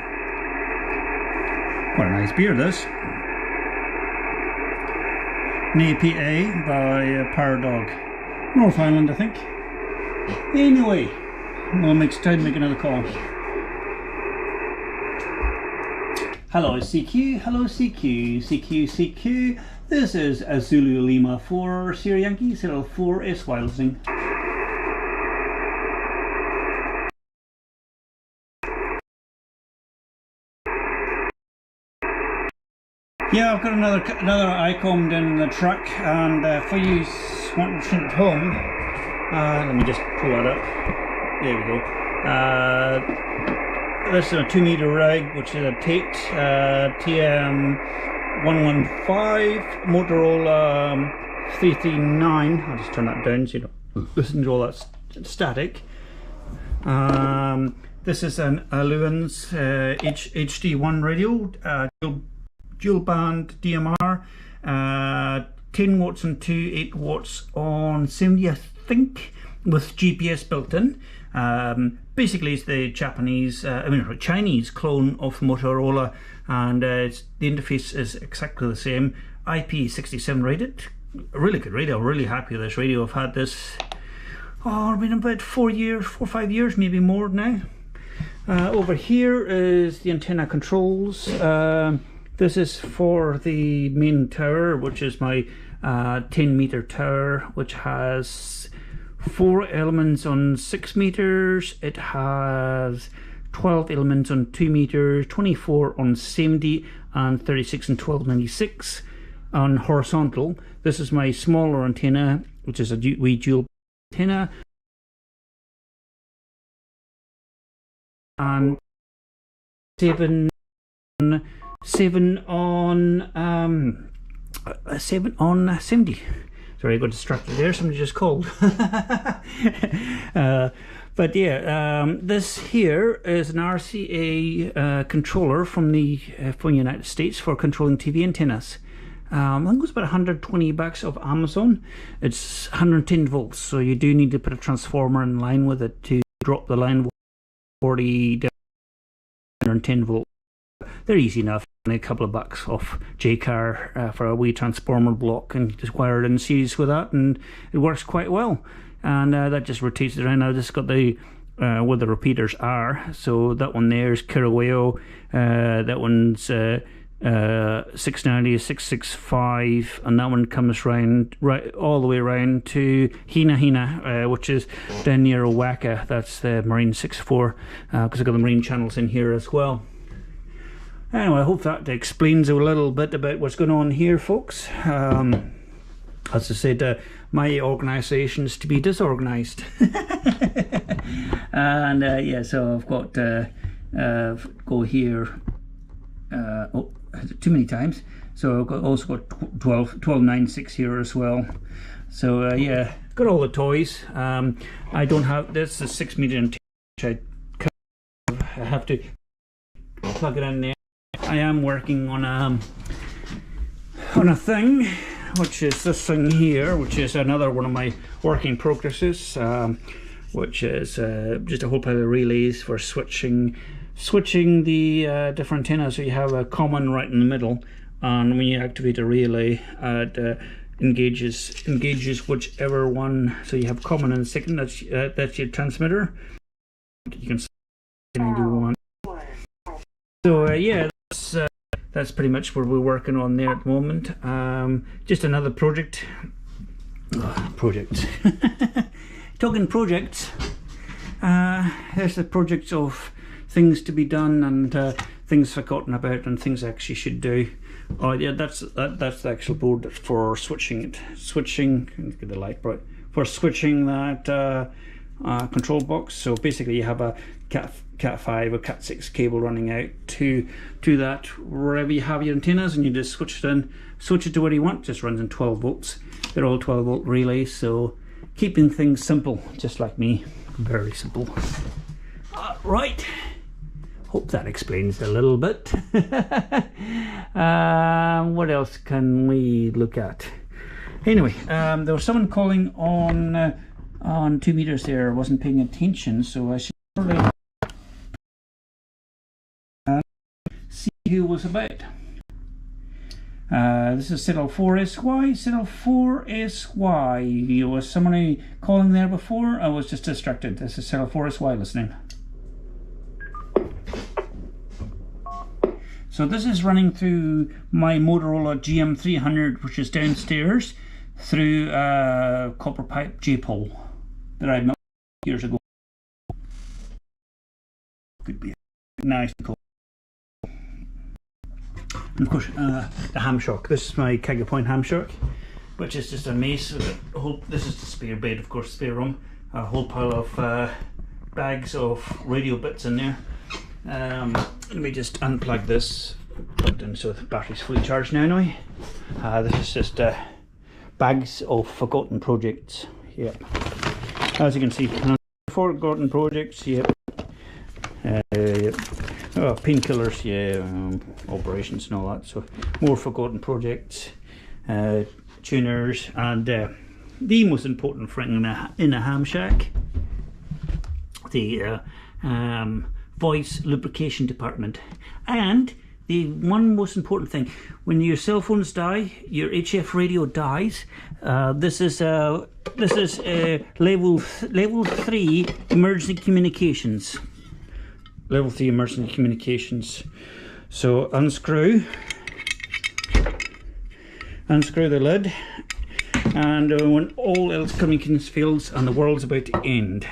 What a nice beer this. An APA by Paradog. North Island, I think. Anyway, we'll try to make another call. Hello CQ, hello CQ. This is Zulu Lima 4, Sierra Yankee, 04SY listening. Yeah, I've got another ICOM down in the truck, and for you wanting to at home, let me just pull that up. There we go. This is a 2 meter rig, which is a Tate TM115 Motorola 339. I'll just turn that down so you don't listen to all that static. This is an Aluans HD1 radio. Dual band DMR, 10 watts and 8 watts on 70, I think, with GPS built in. Basically, it's the Chinese clone of Motorola, and the interface is exactly the same. IP67 rated, a really good radio. I'm really happy with this radio. I've had this, it's been about 4 or 5 years, maybe more now. Over here is the antenna controls. This is for the main tower, which is my 10 meter tower, which has 4 elements on 6 meters. It has 12 elements on 2 meters, 24 on 70, and 36 and 1296 on horizontal. This is my smaller antenna, which is a wee dual antenna. And 7 on 70. Sorry, I got distracted there. Somebody just called. But yeah, this here is an RCA controller from the United States for controlling TV antennas. I think it was about 120 bucks off Amazon. It's 110 volts, so you do need to put a transformer in line with it to drop the line 40 down 110 volts. They're easy enough, a couple of bucks off JCar for a wee transformer block, and just wire it in series with that, and it works quite well. And that just rotates it around. Now this has got the where the repeaters are, so that one there is Kirraweo, that one's 690, 665, and that one comes round right all the way around to Hina, which is down near Owaka. That's the Marine 64, because I've got the Marine channels in here as well. Anyway, I hope that explains a little bit about what's going on here, folks. As I said, my organisation is to be disorganised. And yeah, so I've got go here too many times, so I've also got 1296 here as well. So yeah, got all the toys. I don't have this, the 6 meter antenna, which I have to plug it in there. I am working on a thing, which is this thing here, which is another one of my working progresses, which is just a whole pile of relays for switching the different antennas. So you have a common right in the middle, and when you activate a relay, it engages whichever one. So you have common and second. That's your transmitter. You can do one. So yeah, that's pretty much what we're working on there at the moment. Just another project. Talking projects. There's the projects of things to be done and things forgotten about and things I actually should do. Oh yeah, that's the actual board for switching. Get the light bright for switching that control box. So basically, you have a Cat 5 or Cat 6 cable running out to that wherever you have your antennas, and you just switch it to where you want. Just runs in 12 volts. They're all 12 volt relays, so keeping things simple, just like me, very simple. Right. Hope that explains a little bit. What else can we look at? Anyway, there was someone calling on 2 meters there. I wasn't paying attention, so I should probably see who was about. This is Settle 4SY. Settle 4SY. Was someone calling there before? I was just distracted. This is Settle 4SY listening. So this is running through my Motorola GM300, which is downstairs, through a copper pipe J-pole that I built years ago. Could be nice and cool. And of course, the ham shock. This is my Kega Point ham shock, which is just a mace. This is the spare bed, of course, spare room. A whole pile of bags of radio bits in there. Let me just unplug this. Plugged in, so the battery's fully charged now. Anyway, this is just bags of forgotten projects. Yep. As you can see, forgotten projects. Yep. Yep. Oh, painkillers. Yeah. Operations and all that. So more forgotten projects, tuners, and the most important thing in a ham shack, the voice lubrication department. And the one most important thing, when your cell phones die, your HF radio dies. This is level 3 emergency communications. Level 3 emergency communications. So unscrew the lid, and when all else communications fails and the world's about to end,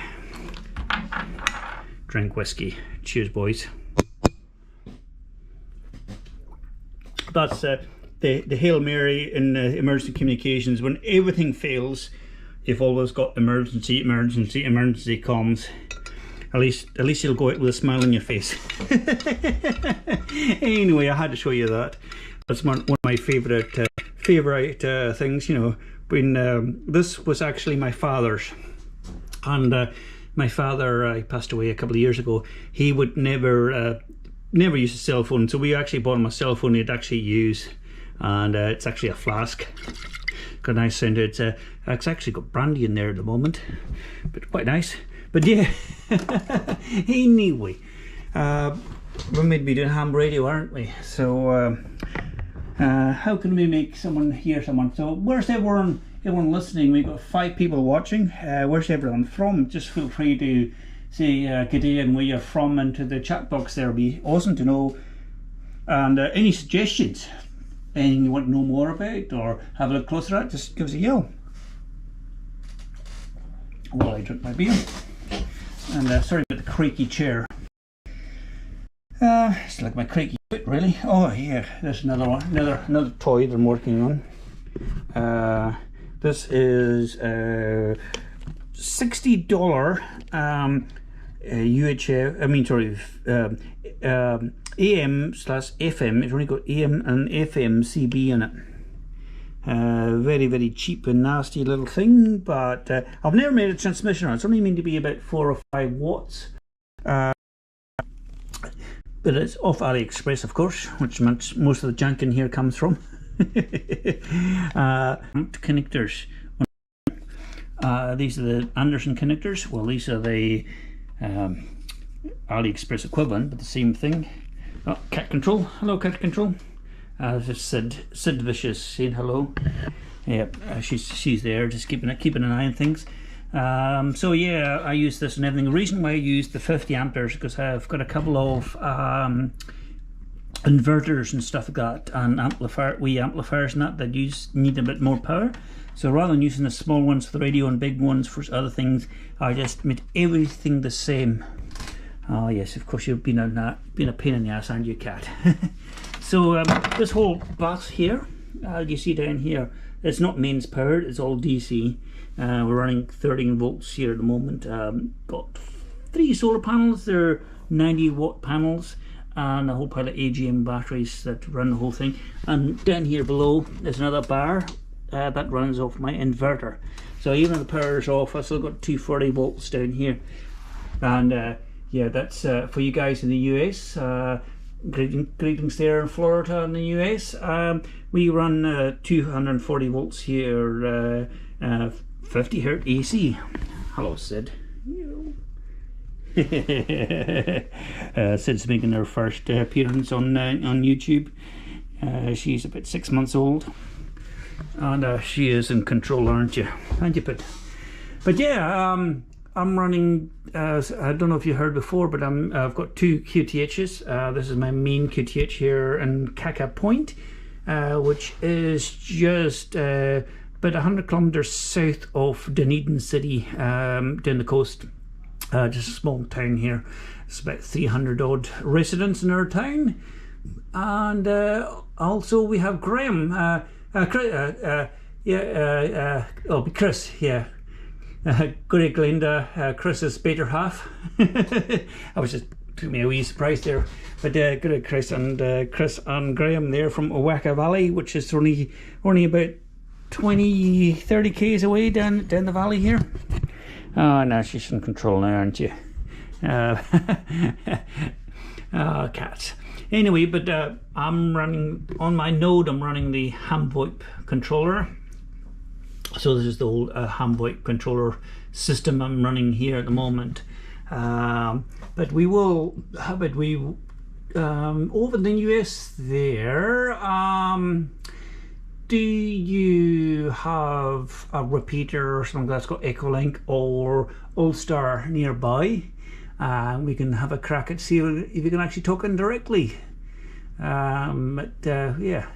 drink whiskey. Cheers, boys. That's the Hail Mary in emergency communications. When everything fails, you've always got emergency comms. At least you'll go out with a smile on your face. Anyway, I had to show you that. That's one of my favourite things. You know, when this was actually my father's, and my father passed away a couple of years ago. He would never use a cell phone, so we actually bought him a cell phone he'd actually use, and it's actually a flask. Got a nice sound. It's actually got brandy in there at the moment, but quite nice. But yeah, anyway, we're meant to be doing ham radio, aren't we? So how can we make someone hear someone? So where's everyone listening? We've got 5 people watching. Where's everyone from? Just feel free to say good day and where you're from into the chat box there. It'll be awesome to know. And any suggestions, anything you want to know more about or have a look closer at, just give us a yell while I drink my beer. And sorry about the creaky chair. It's like my creaky foot, really. Oh yeah, there's another one, another toy that I'm working on. This is $60 UHF. I mean, sorry, AM/FM. It's only got AM and FM CB in it. Very, very cheap and nasty little thing, but I've never made a transmission on it. It's only meant to be about 4 or 5 watts. But it's off AliExpress, of course, which most of the junk in here comes from. Connectors. These are the Anderson connectors. Well, these are the AliExpress equivalent, but the same thing. Oh, cat control. Hello, cat control. This is Sid Vicious saying hello. Yep, she's there, just keeping an eye on things. So yeah, I use this and everything. The reason why I use the 50 amperes because I've got a couple of inverters and stuff like that, and amplifiers and that need a bit more power. So rather than using the small ones for the radio and big ones for other things, I just made everything the same. Oh yes, of course you've been a pain in the ass, aren't you, cat? So this whole bus here, you see down here, it's not mains powered, it's all DC. We're running 13 volts here at the moment. Got 3 solar panels, they're 90-watt panels, and a whole pile of AGM batteries that run the whole thing. And down here below there's another bar that runs off my inverter. So even if the power is off, I've still got 240 volts down here. And yeah, that's for you guys in the US. Greetings there in Florida in the US. We run 240 volts here, 50 hertz AC. Hello, Sid. Sid's making her first appearance on YouTube. She's about 6 months old, and she is in control, aren't you? But yeah, I'm running. I don't know if you heard before, but I've got 2 QTHs. This is my main QTH here in Kaka Point, which is just about 100 kilometers south of Dunedin City, down the coast. Just a small town here. It's about 300 odd residents in our town, and also we have Graham. Chris. Yeah. Good Glenda, Chris's better half. I was just took me a wee surprise there, but good Chris and Graham there from Owaka Valley, which is only about 20-30 k's away down the valley here. Oh, now she's in control now, aren't you? Oh, cats. Anyway, but I'm running on my node. I'm running the HAM-VoIP controller. So this is the old HAM-VoIP controller system I'm running here at the moment. But we will, over in the US there, do you have a repeater or something that's got Echolink or All-Star nearby? We can have a crack at see if you can actually talk in directly. Yeah.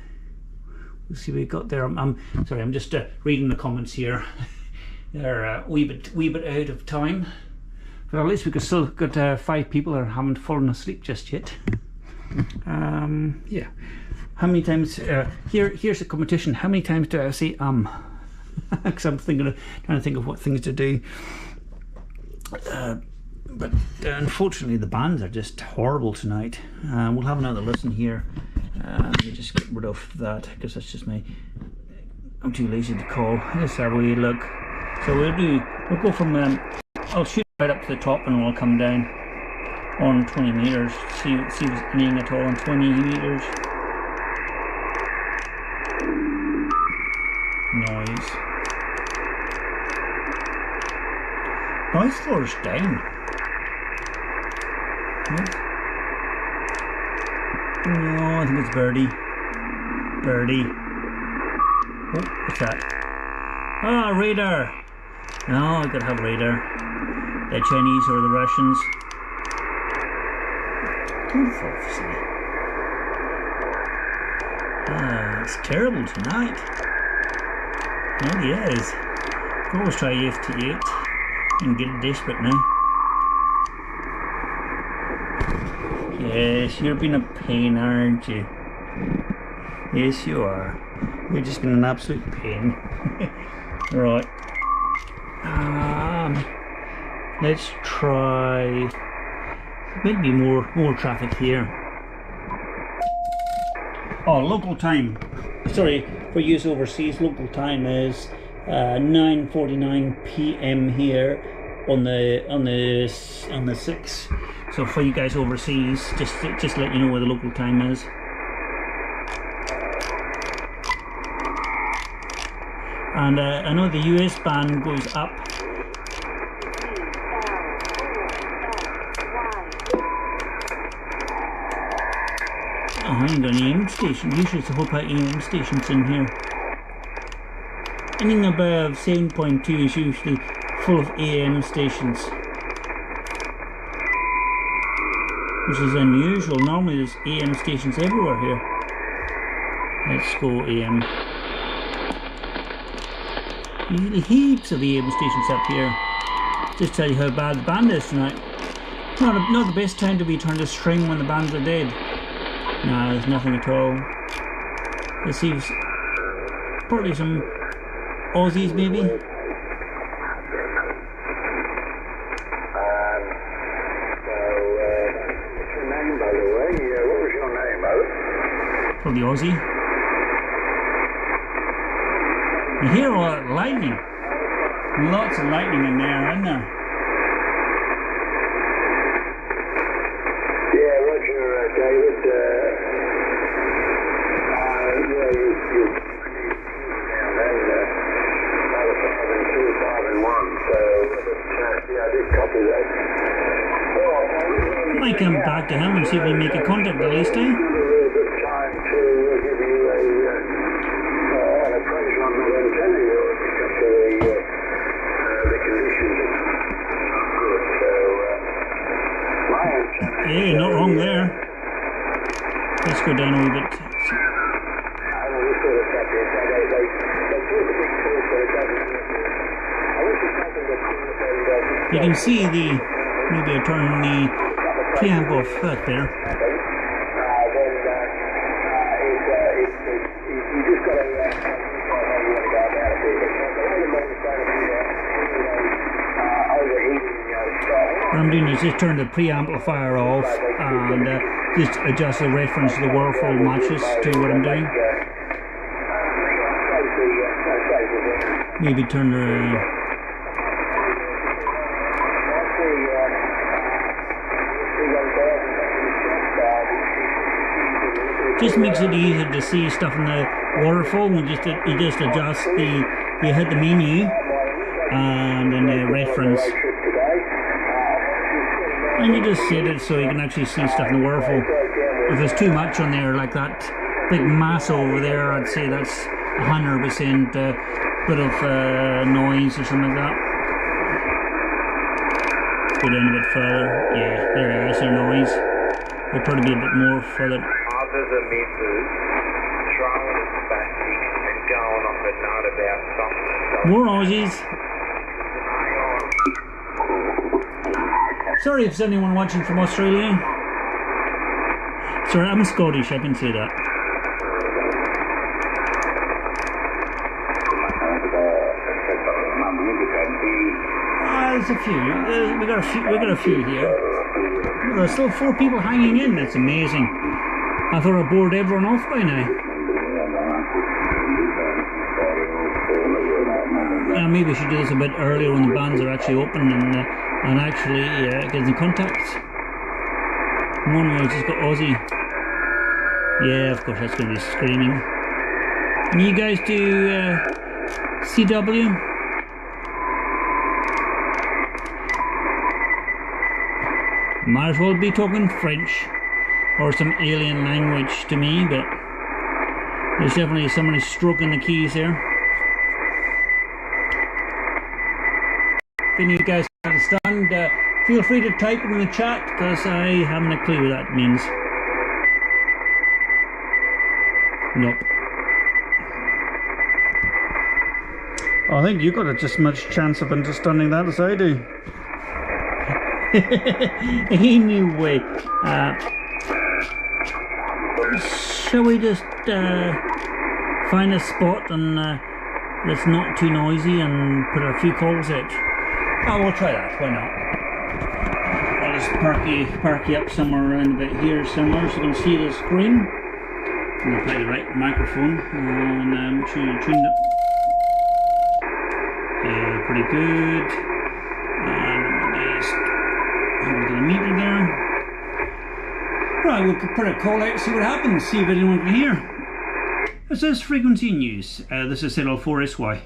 We'll see what we got there. I'm sorry, I'm just reading the comments here. They're a wee bit out of time, but at least we could still got 5 people that haven't fallen asleep just yet. Yeah. How many times? Here's a competition. How many times do I say Because I'm trying to think of what things to do. But unfortunately, the bands are just horrible tonight. We'll have another listen here. Let me just get rid of that because that's just me. I'm too lazy to call. This is how we look. So we'll go from I'll shoot right up to the top and we'll come down on 20 meters. See if it's anything at all on 20 meters. Noise floor's down. What? No, I think it's birdie. Oh, what's that? Ah, radar. No, I gotta have radar. The Chinese or the Russians. It's terrible tonight. Oh yes. We'll always try FT8 and get it desperate now. Yes, you're being a pain, aren't you? Yes, you are. You're just being an absolute pain. Right. Let's try. Maybe more traffic here. Oh, local time. Sorry for use overseas. Local time is 9:49 p.m. here on the 6th. So for you guys overseas, just let you know where the local time is. And I know the US band goes up. Oh, I ain't got any AM station. Usually it's a whole pile of AM stations in here. anything above 7.2 is usually full of AM stations, which is unusual. Normally there's AM stations everywhere here. Let's go AM. Usually heaps of AM stations up here. Just tell you how bad the band is tonight. Not the best time to be trying to string when the bands are dead. Nah, there's nothing at all. Let's see, probably some Aussies maybe. What's your name, by the way? What was your name, Owen? Probably Aussie. You hear all that lightning. Lots of lightning in there, isn't there? Yeah, Roger, David. You down then, 5 and 2, 5 and 1. So, yeah, I did copy that. I might come back to him and see if we make a contact at least, eh? A really good time to give you an appraisal on that antenna yours because the conditions are not good. So, my antenna. Hey, not wrong there. Let's go down a wee bit. You can see the, maybe I turn the preamp off that there. What I'm doing is just turn the preamplifier off and just adjust the reference to the Whirlpool matches to what I'm doing. Maybe turn the just makes it easier to see stuff in the waterfall when you just adjust the, you hit the menu and then the reference and you just set it so you can actually see stuff in the waterfall. If there's too much on there like that big mass over there, I'd say that's 100% bit of noise or something like that. Go down a bit further. Yeah, there is their noise. It'll probably be a bit more further. Other than meters, trolling is spastic and going on the nut about something. More Aussies. Sorry if there's anyone watching from Australia. Sorry, I'm Scottish, I can say that. There's a few. We got a few here. There's still 4 people hanging in. That's amazing. I thought I bored everyone off by now. Maybe we should do this a bit earlier when the bands are actually open and actually get in contact. One was just got Aussie. Yeah, of course that's going to be screaming. Can you guys do CW? Might as well be talking French or some alien language to me, but there's definitely somebody stroking the keys there. If any of you guys understand, feel free to type it in the chat because I haven't a clue what that means. Nope. I think you've got just as much chance of understanding that as I do. Anyway, shall we just find a spot and that's not too noisy and put a few calls out? Oh, we'll try that, why not? I'll just park you up somewhere around about here somewhere so you can see the screen. I'm going to play the right microphone and make sure you're tuned up. Yeah, pretty good. And we'll just have a meter there. Right, we'll put a call out, see what happens, see if anyone can hear. This is Frequency News. This is ZL4SY.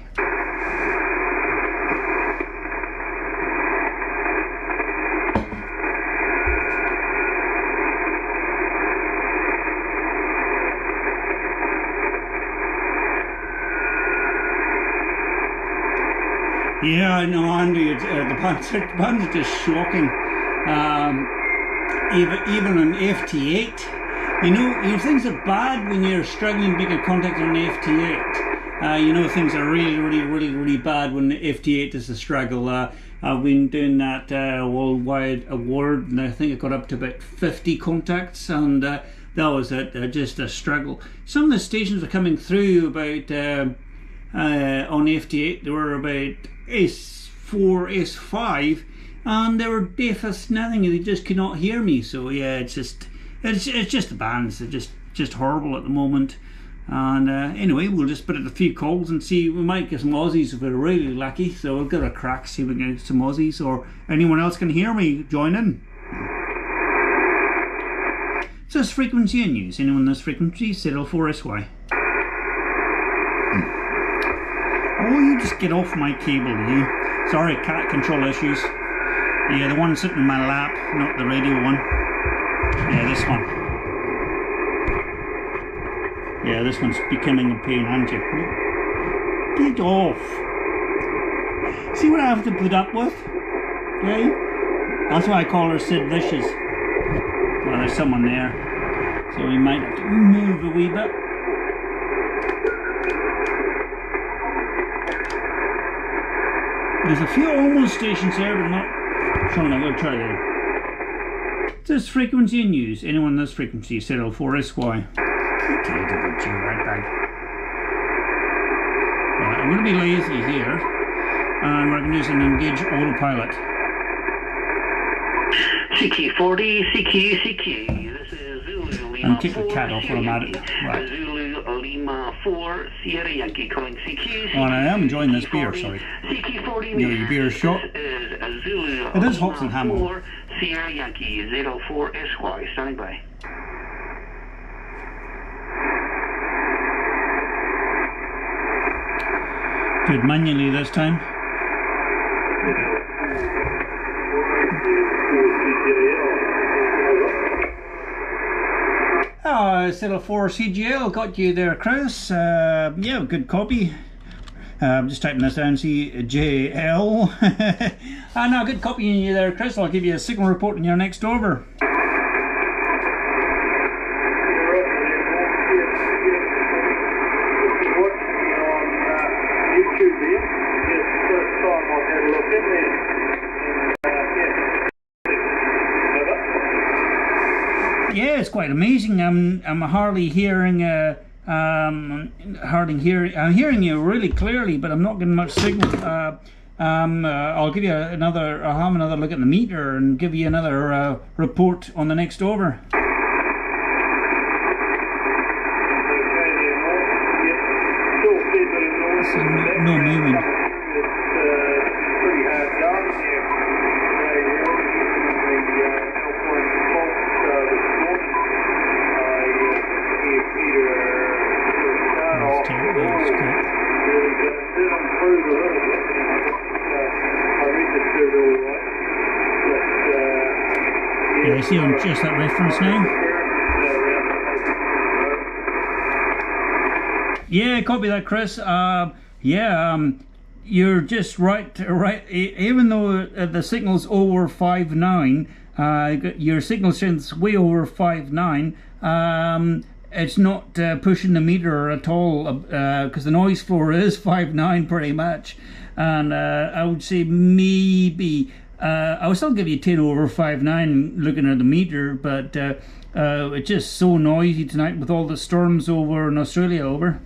Yeah, I know, Andy. The bands are just shocking. Even on FT8, you know things are bad when you're struggling to make a contact on FT8. You know things are really bad when the FT8 is a struggle. I've been doing that worldwide award, and I think I got up to about 50 contacts, and that was just a struggle. Some of the stations were coming through about on FT8. They were about S4, S5, and they were deaf as nothing. They just could not hear me. So yeah, it's just the bands. They're just horrible at the moment. And anyway, we'll just put out a few calls and see. We might get some Aussies if we're really lucky. So we'll give it a crack, see if we can get some Aussies, or anyone else can hear me join in. So it's frequency in use. Anyone in this frequency, settle for SY. Oh, you just get off my cable, you. Sorry, cat control issues. Yeah, the one sitting in my lap, not the radio one. Yeah, this one. Yeah, this one's becoming a pain, aren't you? Get off. See what I have to put up with? Okay? That's why I call her Sid Vicious. Well, there's someone there, so we might have to move a wee bit. There's a few almost stations there, but not. So I'm going to try there. This frequency in use. Anyone in this frequency, settle for SY. Okay, right back. Right, I'm going to be lazy here, and we're going to use an engage autopilot. CQ40, CQ. This is Zulu Lima And take the cat off while I'm at it. Right. Zulu Lima 4, Sierra Yankee calling CQ. Oh, and I am enjoying this beer, sorry. CQ40. You know, your beer is shot. It is Hops and Hamel. Sierra Yankee 04 SY, standing by. Do it manually this time. Settle for CGL, got you there, Chris. Yeah, good copy. I'm just typing this down, CJL. No, good copying you there, Chris. I'll give you a signal report on your next over. Yeah, it's quite amazing. I'm hardly hearing I'm hearing you really clearly, but I'm not getting much signal. I'll give you I'll have another look at the meter and give you another report on the next over. So no movement. Yeah, see on just that reference now. Yeah, copy that, Chris. You're just right. Even though the signal's over 5.9, your signal strength's way over 5.9. It's not pushing the meter at all because the noise floor is 5.9 pretty much, and I would say maybe I would still give you 10 over 5.9 looking at the meter, but it's just so noisy tonight with all the storms over in Australia. Over.